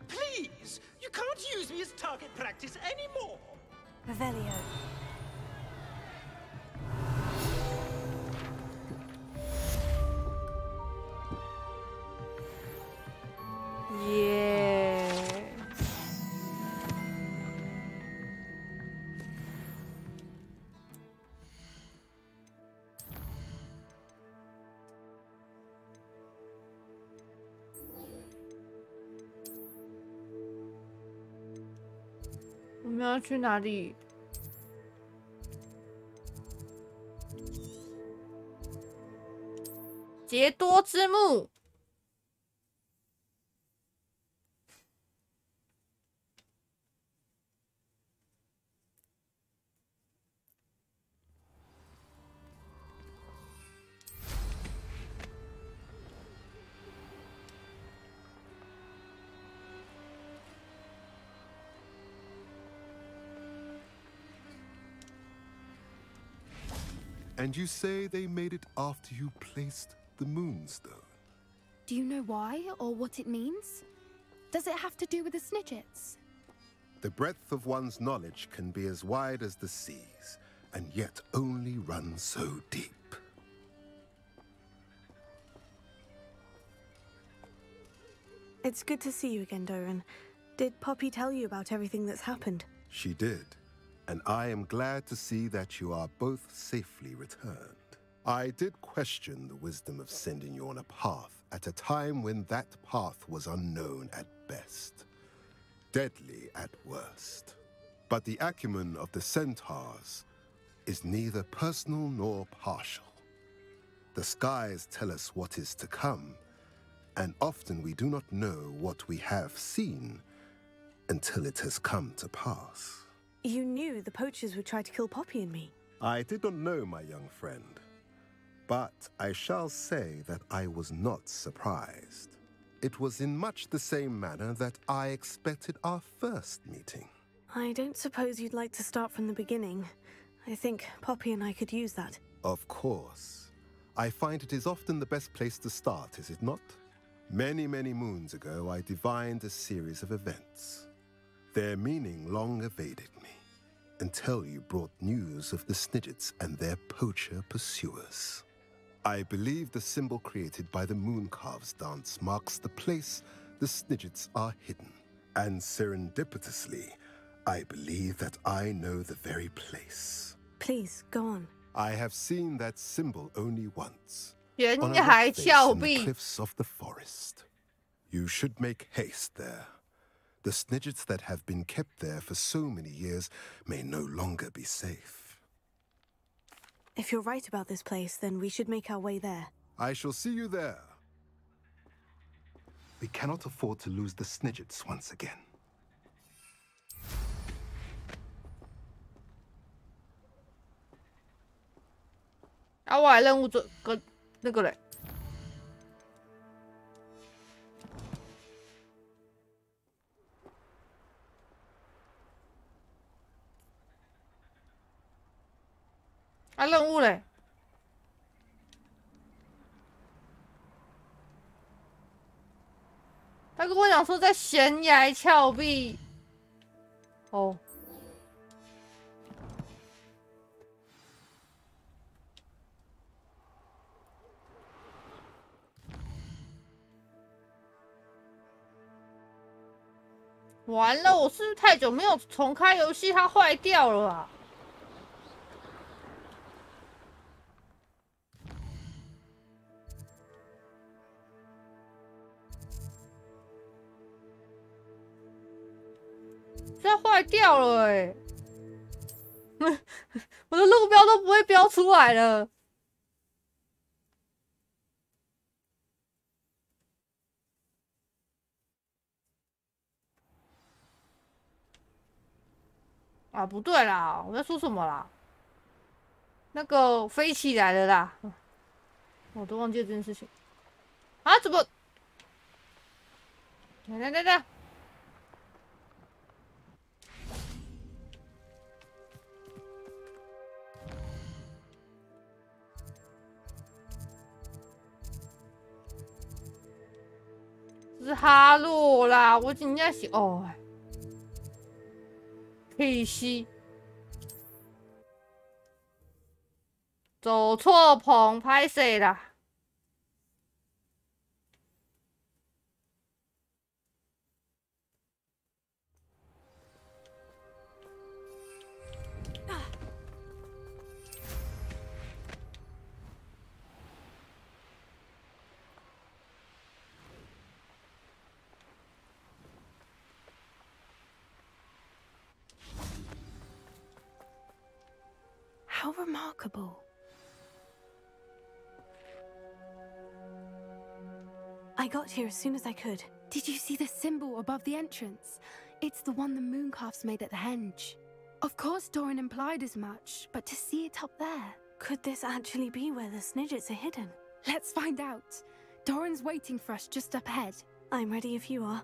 Speaker 11: Please, you can't use me as target practice anymore.
Speaker 8: Revelio.
Speaker 3: Yeah. 我们要去哪里？杰多之墓。
Speaker 15: And you say they made it after you placed the moonstone?
Speaker 10: Do you know why or what it means? Does it have to do with the Snidgets?
Speaker 15: The breadth of one's knowledge can be as wide as the seas, and yet only run so deep.
Speaker 8: It's good to see you again, Doran. Did Poppy tell you about everything that's happened?
Speaker 15: She did, and I am glad to see that you are both safely returned. I did question the wisdom of sending you on a path at a time when that path was unknown at best, deadly at worst. But the acumen of the centaurs is neither personal nor partial. The skies tell us what is to come, and often we do not know what we have seen until it has come to pass.
Speaker 8: You knew the poachers would try to kill Poppy and me.
Speaker 15: I did not know, my young friend, but I shall say that I was not surprised. It was in much the same manner that I expected our first meeting.
Speaker 8: I don't suppose you'd like to start from the beginning. I think Poppy and I could use that.
Speaker 15: Of course. I find it is often the best place to start, is it not? Many, many moons ago, I divined a series of events. Their meaning long evaded me, until you brought news of the Snidgets and their poacher pursuers. I believe the symbol created by the Mooncalves dance marks the place the Snidgets are hidden. And serendipitously, I believe that I know the very place.
Speaker 8: Please, go on.
Speaker 15: I have seen that symbol only once.
Speaker 3: 悬
Speaker 15: On a
Speaker 3: 崖
Speaker 15: rock face
Speaker 3: 峭
Speaker 15: in the
Speaker 3: 壁。
Speaker 15: cliffs of the forest. You should make haste there. The Snidgets that have been kept there for so many years may no longer be safe.
Speaker 8: If you're right about this place, then we should make our way there.
Speaker 15: I shall see you there. We cannot afford to lose the Snidgets once again.
Speaker 3: 啊，我还任务做跟那个嘞。啊，任务嘞。他跟我讲说在悬崖峭壁。哦。 完了，我是不是太久没有重开游戏，它坏掉了啊？现在坏掉了哎、我的路标都不会标出来了。 啊，不对啦，我在说什么啦？那个飞起来了啦，我都忘记了这件事情。啊，怎么？等，是哈洛啦，我真正是哦，屁西，走错棚，拍谁啦？How
Speaker 10: remarkable.
Speaker 8: I got here as soon as I could.
Speaker 10: Did you see the symbol above the entrance? It's the one the mooncalves made at the henge. Of course Doran implied as much, but to see it up there...
Speaker 8: Could this actually be where the Snidgets are hidden?
Speaker 10: Let's find out. Doran's waiting for us just up ahead.
Speaker 8: I'm ready if you are.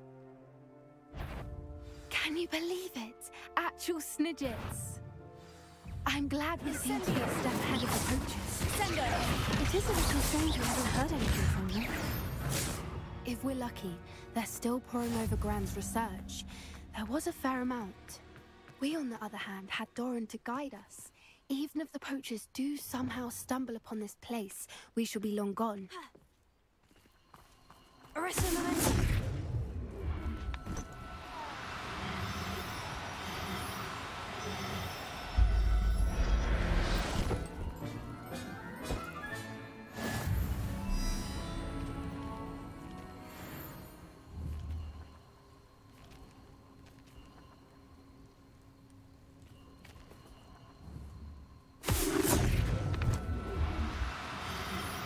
Speaker 10: Can you believe it? Actual Snidgets. I'm glad we seem to be a step ahead of the poachers.
Speaker 8: Sendo! It is a little strange we haven't heard anything from them.
Speaker 10: If we're lucky, they're still poring over Gran's research. There was a fair amount. We, on the other hand, had Doran to guide us. Even if the poachers do somehow stumble upon this place, we shall be long gone.
Speaker 8: Arrest the momentum!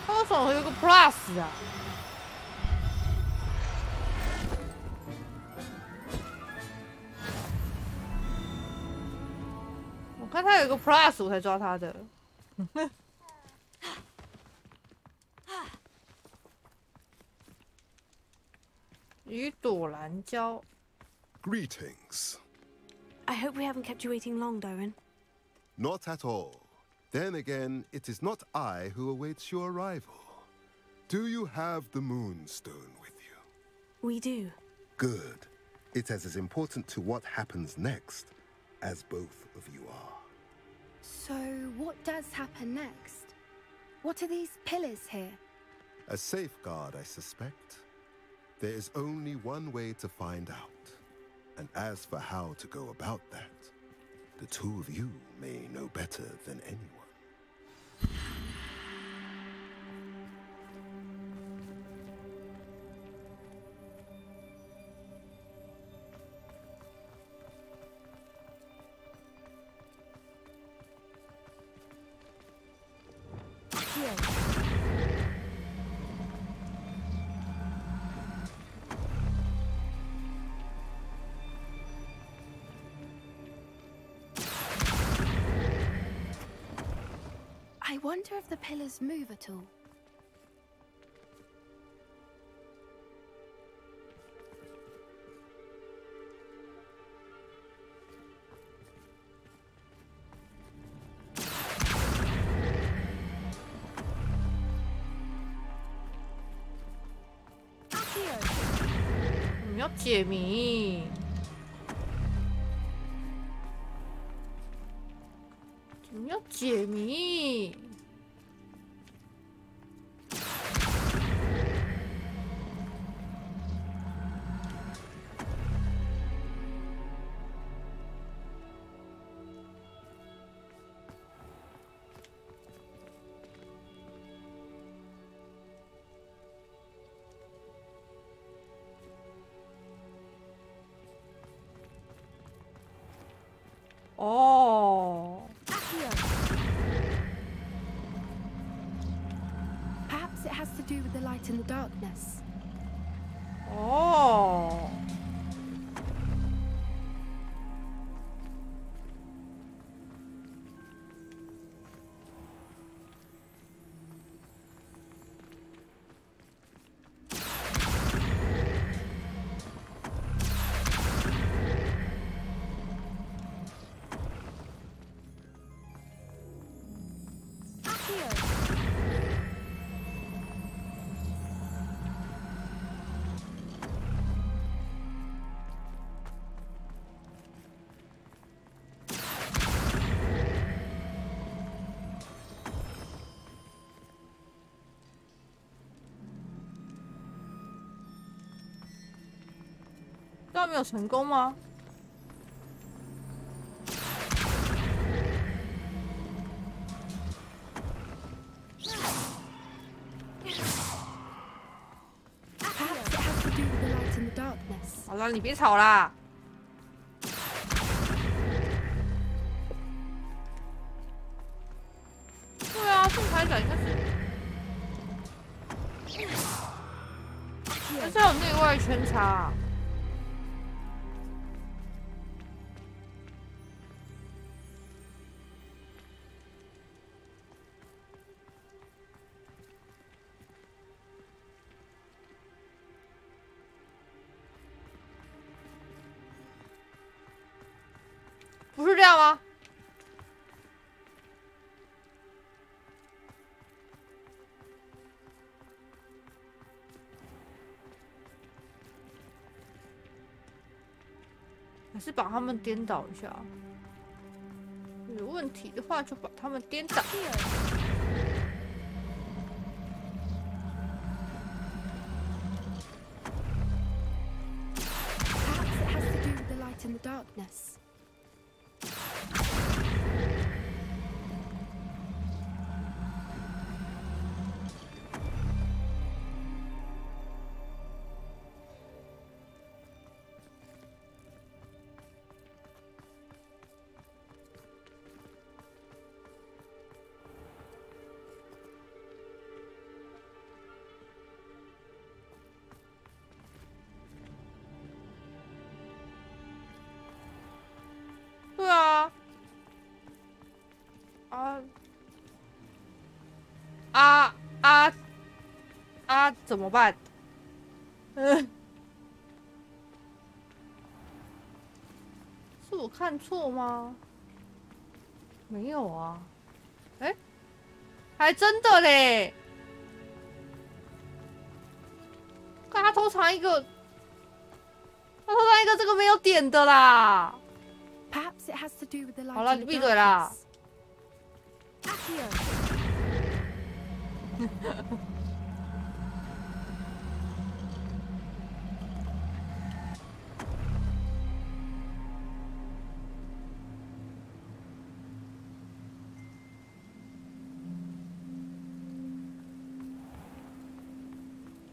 Speaker 3: 为什么有个 plus 啊？我看他有个 plus， 我才抓他的。与朵兰交。
Speaker 15: Greetings.
Speaker 8: I hope we haven't kept you waiting long, Doran.
Speaker 15: Not at all. Then again, it is not I who awaits your arrival. Do you have the Moonstone with you?
Speaker 8: We do.
Speaker 15: Good. It is as important to what happens next as both of you are.
Speaker 10: So, what does happen next? What are these pillars here?
Speaker 15: A safeguard, I suspect. There is only one way to find out. And as for how to go about that, the two of you may know better than anyone.
Speaker 10: I wonder if the pillars move at all.
Speaker 8: Accio!
Speaker 3: 我们要解谜。我们要解谜。哦。
Speaker 10: Perhaps it has to do with the light in the darkness.
Speaker 3: 哦。刚刚没有成功吗？好了，你别吵啦。对啊，正常来讲应该是，但是有内外圈差。不是这样吗？还是把他们颠倒一下？有问题的话就把他们颠倒。
Speaker 10: Perhaps it has to do with the light in the darkness.
Speaker 3: 怎么办？是我看错吗？没有啊，哎，还真的嘞！看他偷藏一个，这个没有点的啦。好了，你闭嘴啦！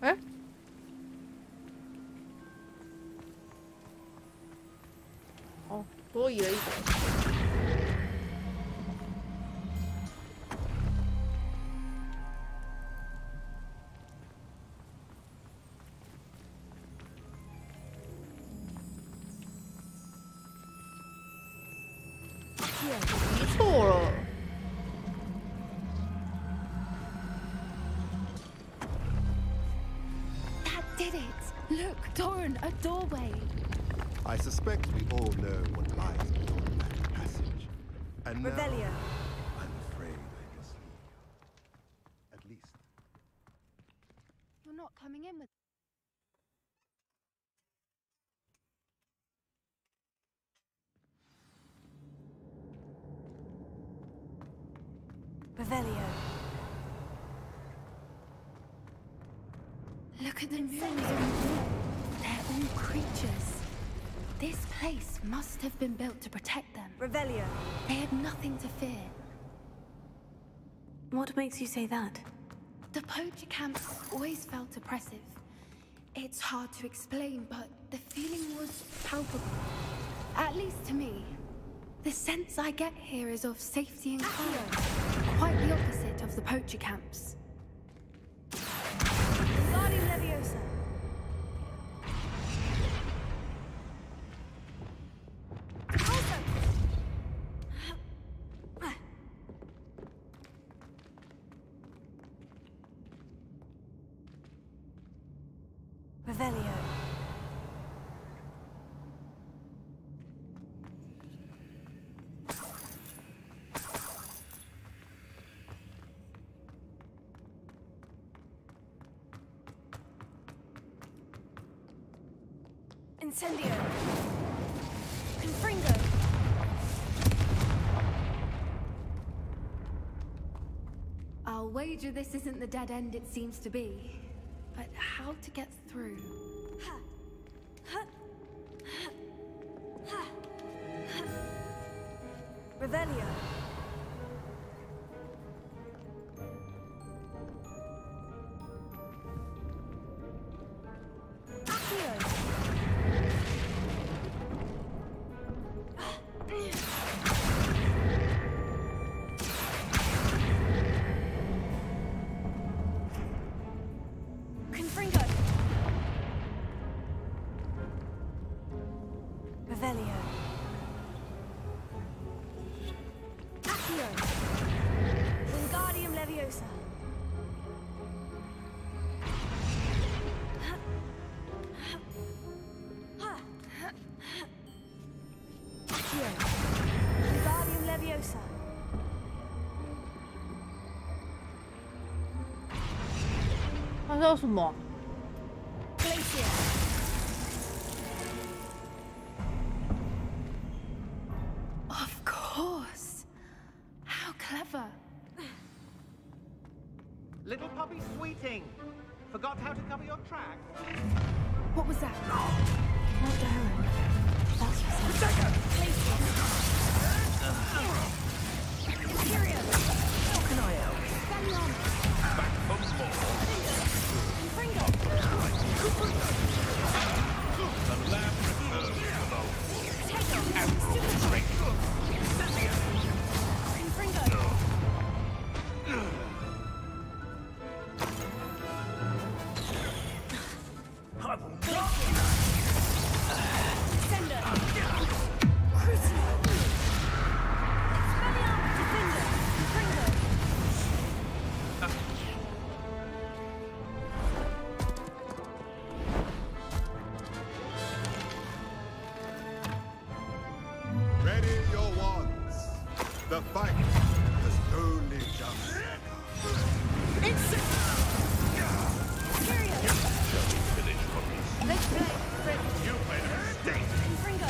Speaker 3: 哎，哦，多移了一个。移错了。
Speaker 10: Did it? Look, Doran, a doorway.
Speaker 15: I suspect we all know what lies beyond that passage. And
Speaker 8: Revelio.
Speaker 15: I'm afraid I must leave. At least.
Speaker 10: You're not coming in with.
Speaker 8: Revelio.
Speaker 10: Look at the runes on the wall. They're all creatures. This place must have been built to protect them.
Speaker 8: Revelio.
Speaker 10: They had nothing to fear.
Speaker 8: What makes you say that?
Speaker 10: The poacher camp always felt oppressive. It's hard to explain, but the feeling was palpable. At least to me. The sense I get here is of safety and calm. Quite the opposite of the poacher camps.
Speaker 8: Leviosa. Revelio. Incendio. Confringo.
Speaker 10: I'll wager this isn't the dead end it seems to be. But how to get through?
Speaker 8: Revelio. Revelio. Accio. Wingardium Leviosa. Accio. Wingardium Leviosa.
Speaker 3: 他说什么？
Speaker 8: Glacier.
Speaker 10: Of course. How clever.
Speaker 5: Little puppy sweeting. Forgot how to cover your track?
Speaker 10: What was that?
Speaker 8: Not Darren. That's Imperium.
Speaker 5: How can I help? Back for more.
Speaker 8: Confringo.
Speaker 14: The lamb returns to the wolf. Admiral Drake.
Speaker 8: Confringo. Sender. Crucio. Expelliarmus Defender. Confringo.
Speaker 15: Ready your wands. The fight has only just.
Speaker 8: Let's play.
Speaker 14: You made a mistake.
Speaker 8: Confringo.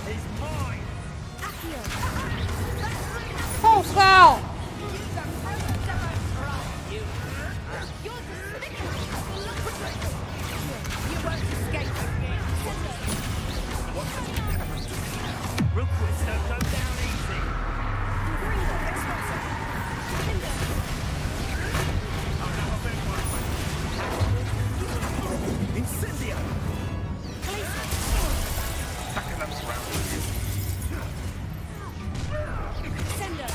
Speaker 5: He's mine.
Speaker 8: Accio.
Speaker 3: 好高！
Speaker 8: You won't escape.
Speaker 5: Rookwoods don't go down easy.
Speaker 8: Confringo. Expressa. Defender.
Speaker 5: Incendio.
Speaker 14: Packing them around with you.
Speaker 8: Sender.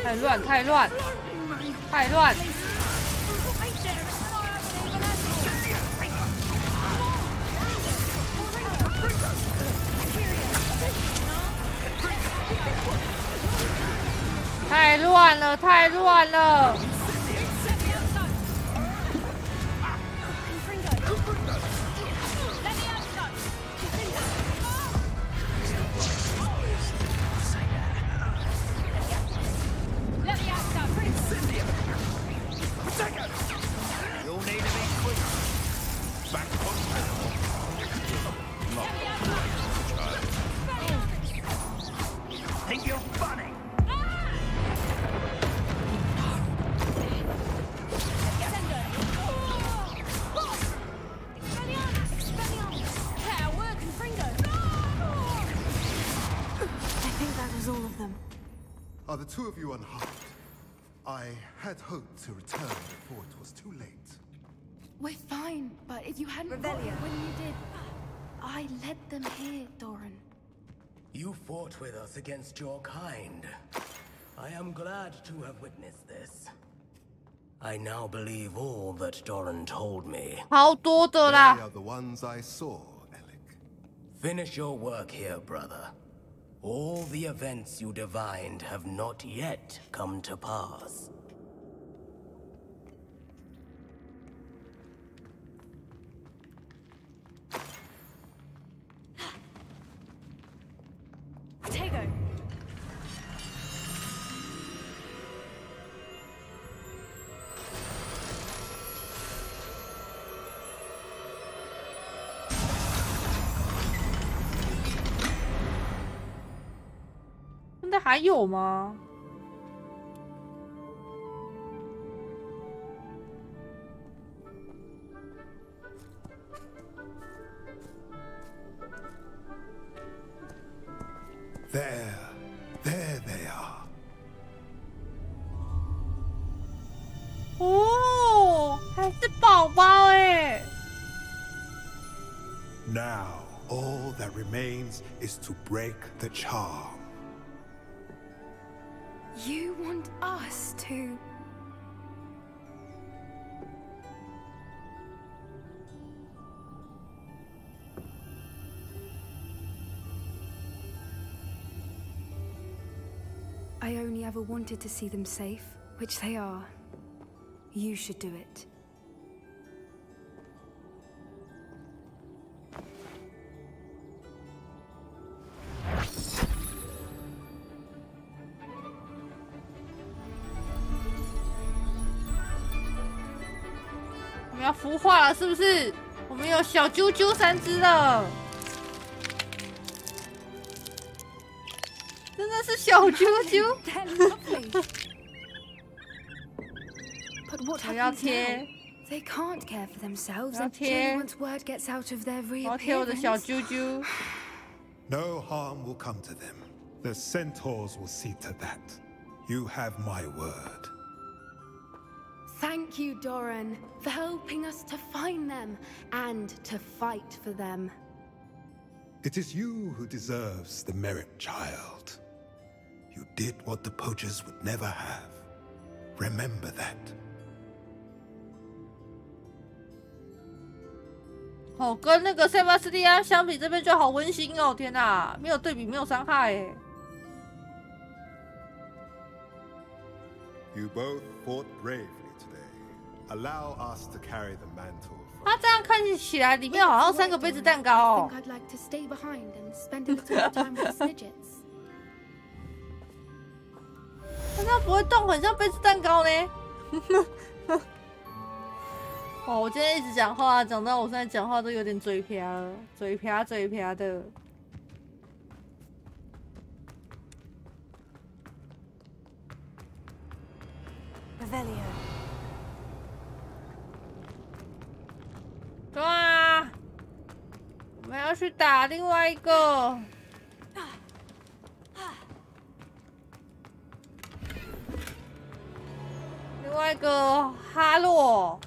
Speaker 3: 太乱，太乱，太乱！ 太乱了，太乱了！
Speaker 5: You'll need to be quick.
Speaker 14: Back on pedal. Not the right child.
Speaker 5: Think you're funny?
Speaker 8: I think that was all of them.
Speaker 15: Are the two of you unharmed? I had hoped to return before it was too late.
Speaker 10: We're fine, but if you hadn't got here when you did, I led them here, Doran.
Speaker 16: You fought with us against your kind. I am glad to have witnessed this. I now believe all that Doran told me.
Speaker 3: 好多的啦。
Speaker 15: They are the ones I saw, Alec.
Speaker 16: Finish your work here, brother. All the events you divined have not yet come to pass.
Speaker 8: Tego.
Speaker 3: 还有吗？
Speaker 15: There they are.
Speaker 3: 哦，还是宝宝哎。
Speaker 15: Now, all that remains is to break the charm.
Speaker 10: You want us to? I only ever wanted to see them safe, which they are. You should do it.
Speaker 3: 我们要孵化了，是不是？我们有小啾啾3只了。 真的是小啾啾。我要贴。
Speaker 10: They can't care for themselves, and only once word gets out of their reappearance.
Speaker 3: 我要贴我的小啾啾。
Speaker 15: No harm will come to them. The centaurs will see to that. You have my word.
Speaker 10: Thank you, Doran, for helping us to find them and to fight for them.
Speaker 15: It is you who deserves the merit, child. You did what the poachers would never have. Remember that.
Speaker 3: 哦，跟那个塞巴斯蒂安相比，这边就好温馨哦！天哪，没有对比，没有伤害哎。
Speaker 15: You both fought bravely today. Allow us to carry the mantle.
Speaker 3: 他这样看起来，里面好像3个杯子蛋糕哦。
Speaker 10: I think I'd like to stay behind and spend a little more time with Snidgets.
Speaker 3: 它这样不会动，很像杯子蛋糕呢。哦，我今天一直讲话，讲到我现在讲话都有点嘴瓢了，嘴瓢的。
Speaker 8: Revelio.
Speaker 3: 对啊，我们要去打另外一个。 另外一个哈洛，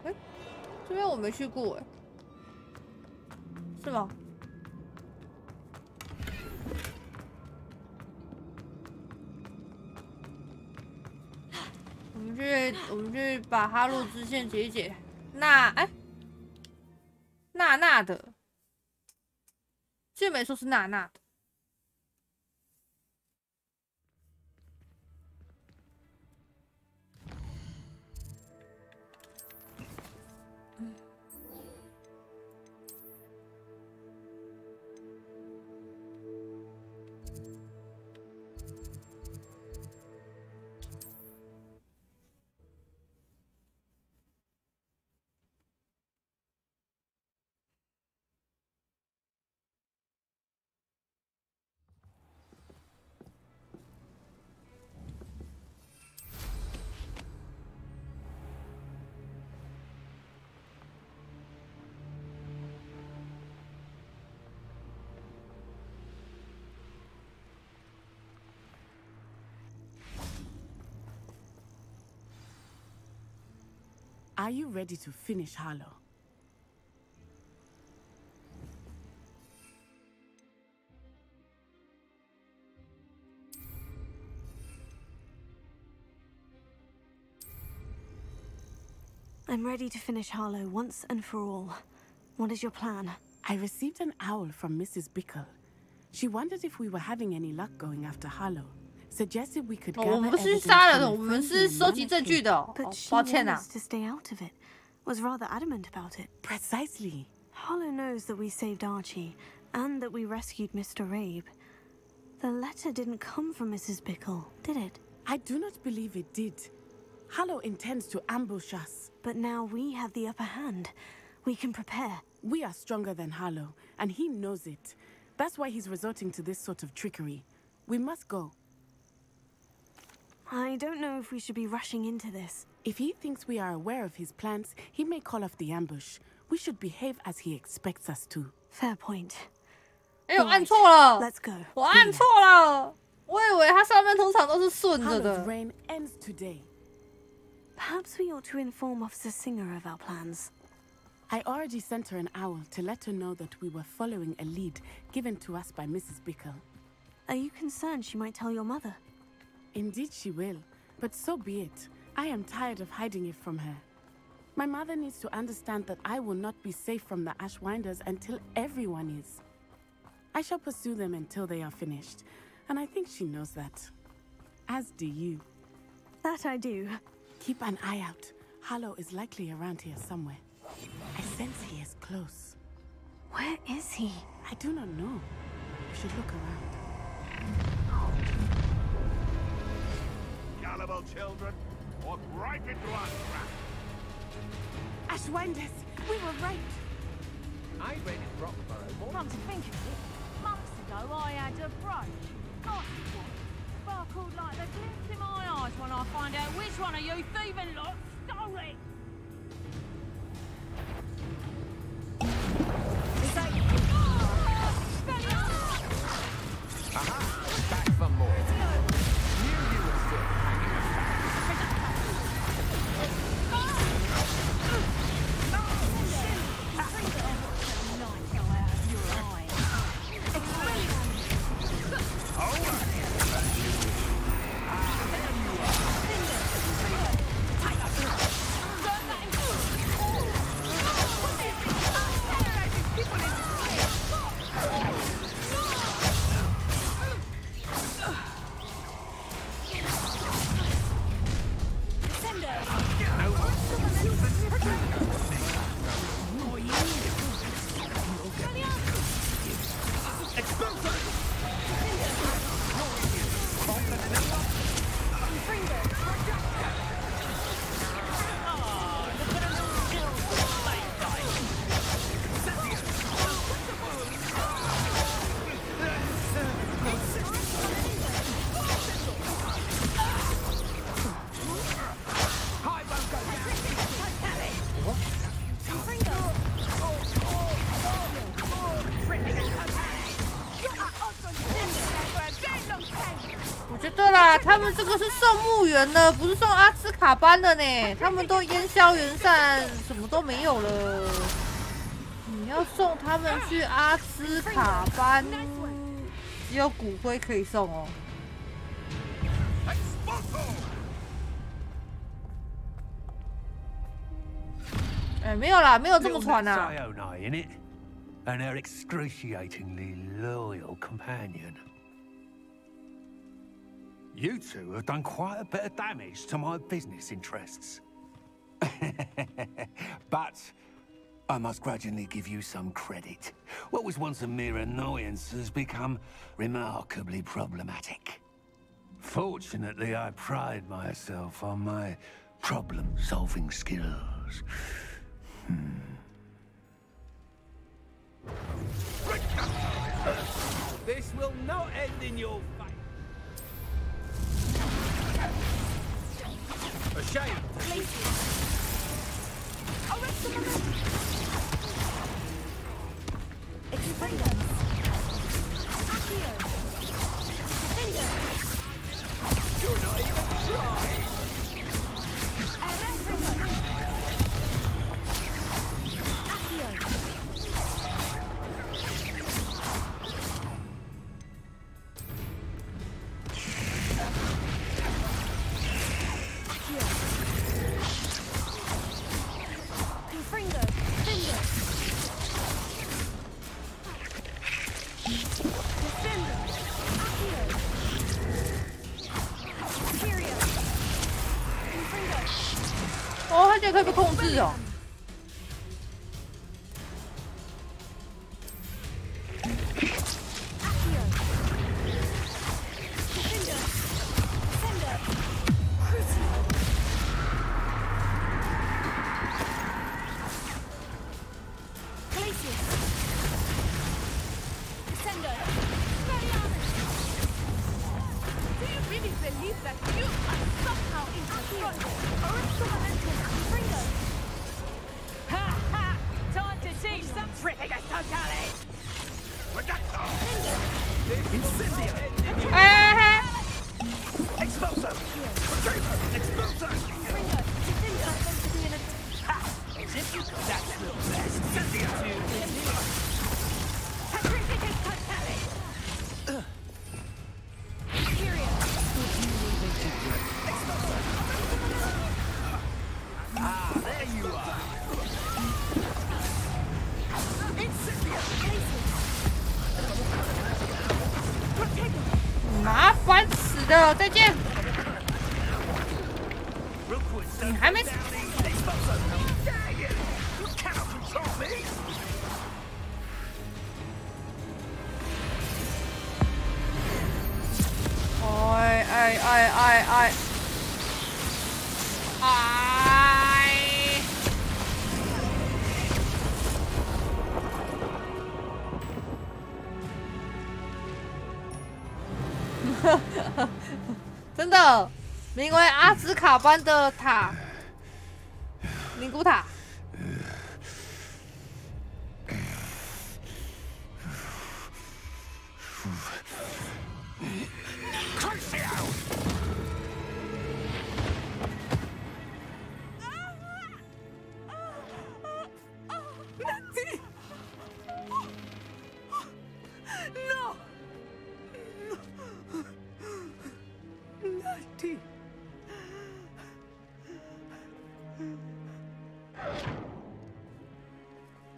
Speaker 3: 哎，这边我没去过哎，是吗？我们去把哈洛支线解一解。那哎。 娜娜的，这没说是娜娜的。
Speaker 17: Are you ready to finish Harlow?
Speaker 8: I'm ready to finish Harlow once and for all. What is your plan?
Speaker 17: I received an owl from Mrs. Bickle. She wondered if we were having any luck going after Harlow. Suggested we could gather evidence from the
Speaker 8: But she wanted us to stay out of it. Was rather adamant about it.
Speaker 17: Precisely.
Speaker 8: Harlow knows that we saved Archie, and that we rescued Mr. Rabe. The letter didn't come from Mrs. Bickle, did it?
Speaker 17: I do not believe it did. Hollow intends to ambush us.
Speaker 8: But now we have the upper hand. We can prepare.
Speaker 17: We are stronger than Hollow, and he knows it. That's why he's resorting to this sort of trickery. We must go.
Speaker 8: I don't know if we should be rushing into this.
Speaker 17: If he thinks we are aware of his plans, he may call off the ambush. We should behave as he expects us to.
Speaker 8: Fair point.
Speaker 3: 哎，我按错了。
Speaker 8: Let's go.
Speaker 3: 我按错了。我以为它上面通常都是顺着的。
Speaker 17: Hollow's reign ends today.
Speaker 8: Perhaps we ought to inform Officer Singer of our plans.
Speaker 17: I already sent her an owl to let her know that we were following a lead given to us by Mrs. Bickle.
Speaker 8: Are you concerned she might tell your mother?
Speaker 17: Indeed she will, but so be it. I am tired of hiding it from her. My mother needs to understand that I will not be safe from the Ashwinders until everyone is. I shall pursue them until they are finished, and I think she knows that. As do you.
Speaker 8: That I do.
Speaker 17: Keep an eye out. Hollow is likely around here somewhere. I sense he is close.
Speaker 8: Where is he?
Speaker 17: I do not know. We should look around.
Speaker 14: Gullible children, walk right into our trap.
Speaker 17: Ashwinders, we were right.
Speaker 5: I read in Rockborough.
Speaker 18: Come to think of it, months ago I had a brooch. Nice one. Sparkled like the glint in my eyes when I find out which one of you thieving lot stole it.
Speaker 5: Aha! Back for more. Knew you were still hanging
Speaker 3: 对啦，他们这个是送墓园的，不是送阿兹卡班的呢。他们都烟消云散，什么都没有了。你要送他们去阿兹卡班，只有骨灰可以送哦。哎，没有啦，没有这么传啊。
Speaker 6: And her excruciatingly loyal companion. You two have done quite a bit of damage to my business interests. But I must grudgingly give you some credit. What was once a mere annoyance has become remarkably problematic. Fortunately, I pride myself on my problem-solving skills.
Speaker 5: This will not end in your fate. A shame. You're not even trying.
Speaker 3: 哦，它竟然可以被控制哦！哎！
Speaker 5: Expulso! Retriever! Expulso! As if you could that's the best. Incendio! Ah, there you are. Incendio!
Speaker 3: 麻烦死了，再见。你还没死。哎！真的，名为阿兹卡班的塔，宁古塔。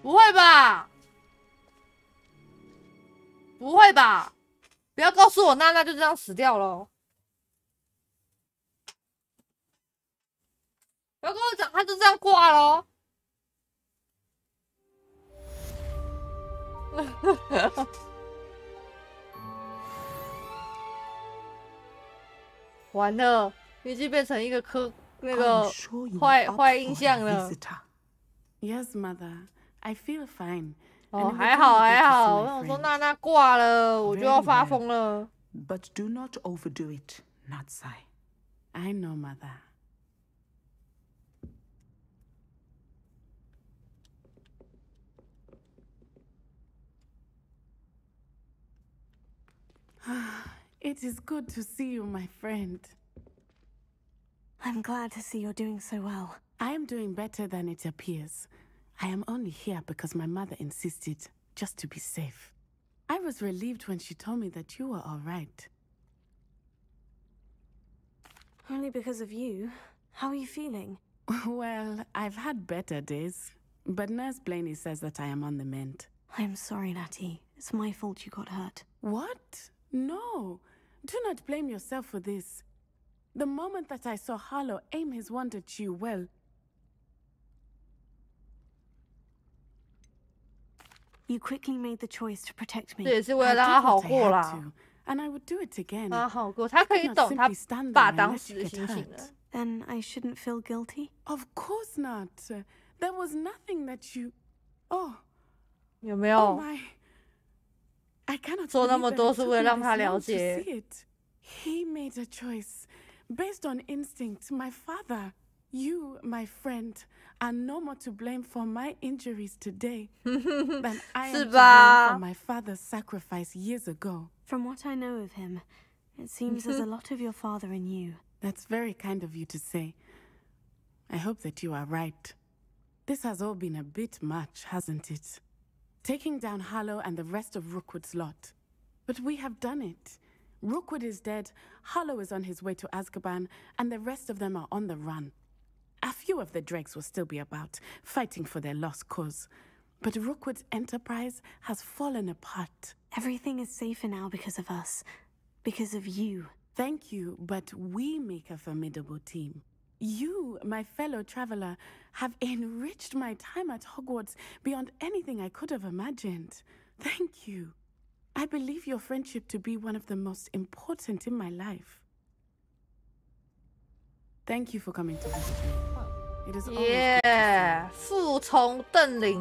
Speaker 3: 不会吧？不会吧？不要告诉我娜娜就这样死掉了！不要跟我讲，她就这样挂了。完了，已经变成一个坏印象了。
Speaker 17: Yes, mother. I feel fine.
Speaker 3: 哦，还好。我想说娜娜挂了，我就要发疯了。
Speaker 19: But do not overdo it, Natsai.
Speaker 17: I know, mother. It is good to see you, my friend.
Speaker 8: I'm glad to see you're doing so well.
Speaker 17: I am doing better than it appears. I am only here because my mother insisted, just to be safe. I was relieved when she told me that you were all right.
Speaker 8: Only because of you. How are you feeling?
Speaker 17: Well, I've had better days, but Nurse Blaney says that I am on the mend.
Speaker 8: I'm sorry, Natty. It's my fault you got hurt.
Speaker 17: What? No. Do not blame yourself for this. The moment that I saw Harlow aim his wand at you, well...
Speaker 8: You quickly made the choice to protect me.
Speaker 3: 这也是为了让他好过啦。
Speaker 17: And I would do it again.
Speaker 3: 他好过，他可以懂他爸当时的心情了。
Speaker 8: Then I shouldn't feel guilty?
Speaker 17: Of course not. There was nothing that you... Oh.
Speaker 3: 有没有？
Speaker 17: Oh my. I cannot
Speaker 3: 做那么多是为了让他了解。
Speaker 17: He made a choice based on instinct. My father, you, my friend, are no more to blame for my injuries today than I am to blame for my father's sacrifice years ago.
Speaker 8: From what I know of him, it seems there's a lot of your father in you.
Speaker 17: That's very kind of you to say. I hope that you are right. This has all been a bit much, hasn't it? Taking down Harlow and the rest of Rookwood's lot. But we have done it. Rookwood is dead, Harlow is on his way to Azkaban, and the rest of them are on the run. A few of the dregs will still be about, fighting for their lost cause. But Rookwood's enterprise has fallen apart.
Speaker 8: Everything is safer now because of us. Because of you.
Speaker 17: Thank you, but we make a formidable team. You, my fellow traveler, have enriched my time at Hogwarts beyond anything I could have imagined. Thank you. I believe your friendship to be one of the most important in my life. Thank you for coming to visit me. It is always good to see you.
Speaker 3: 服从邓玲。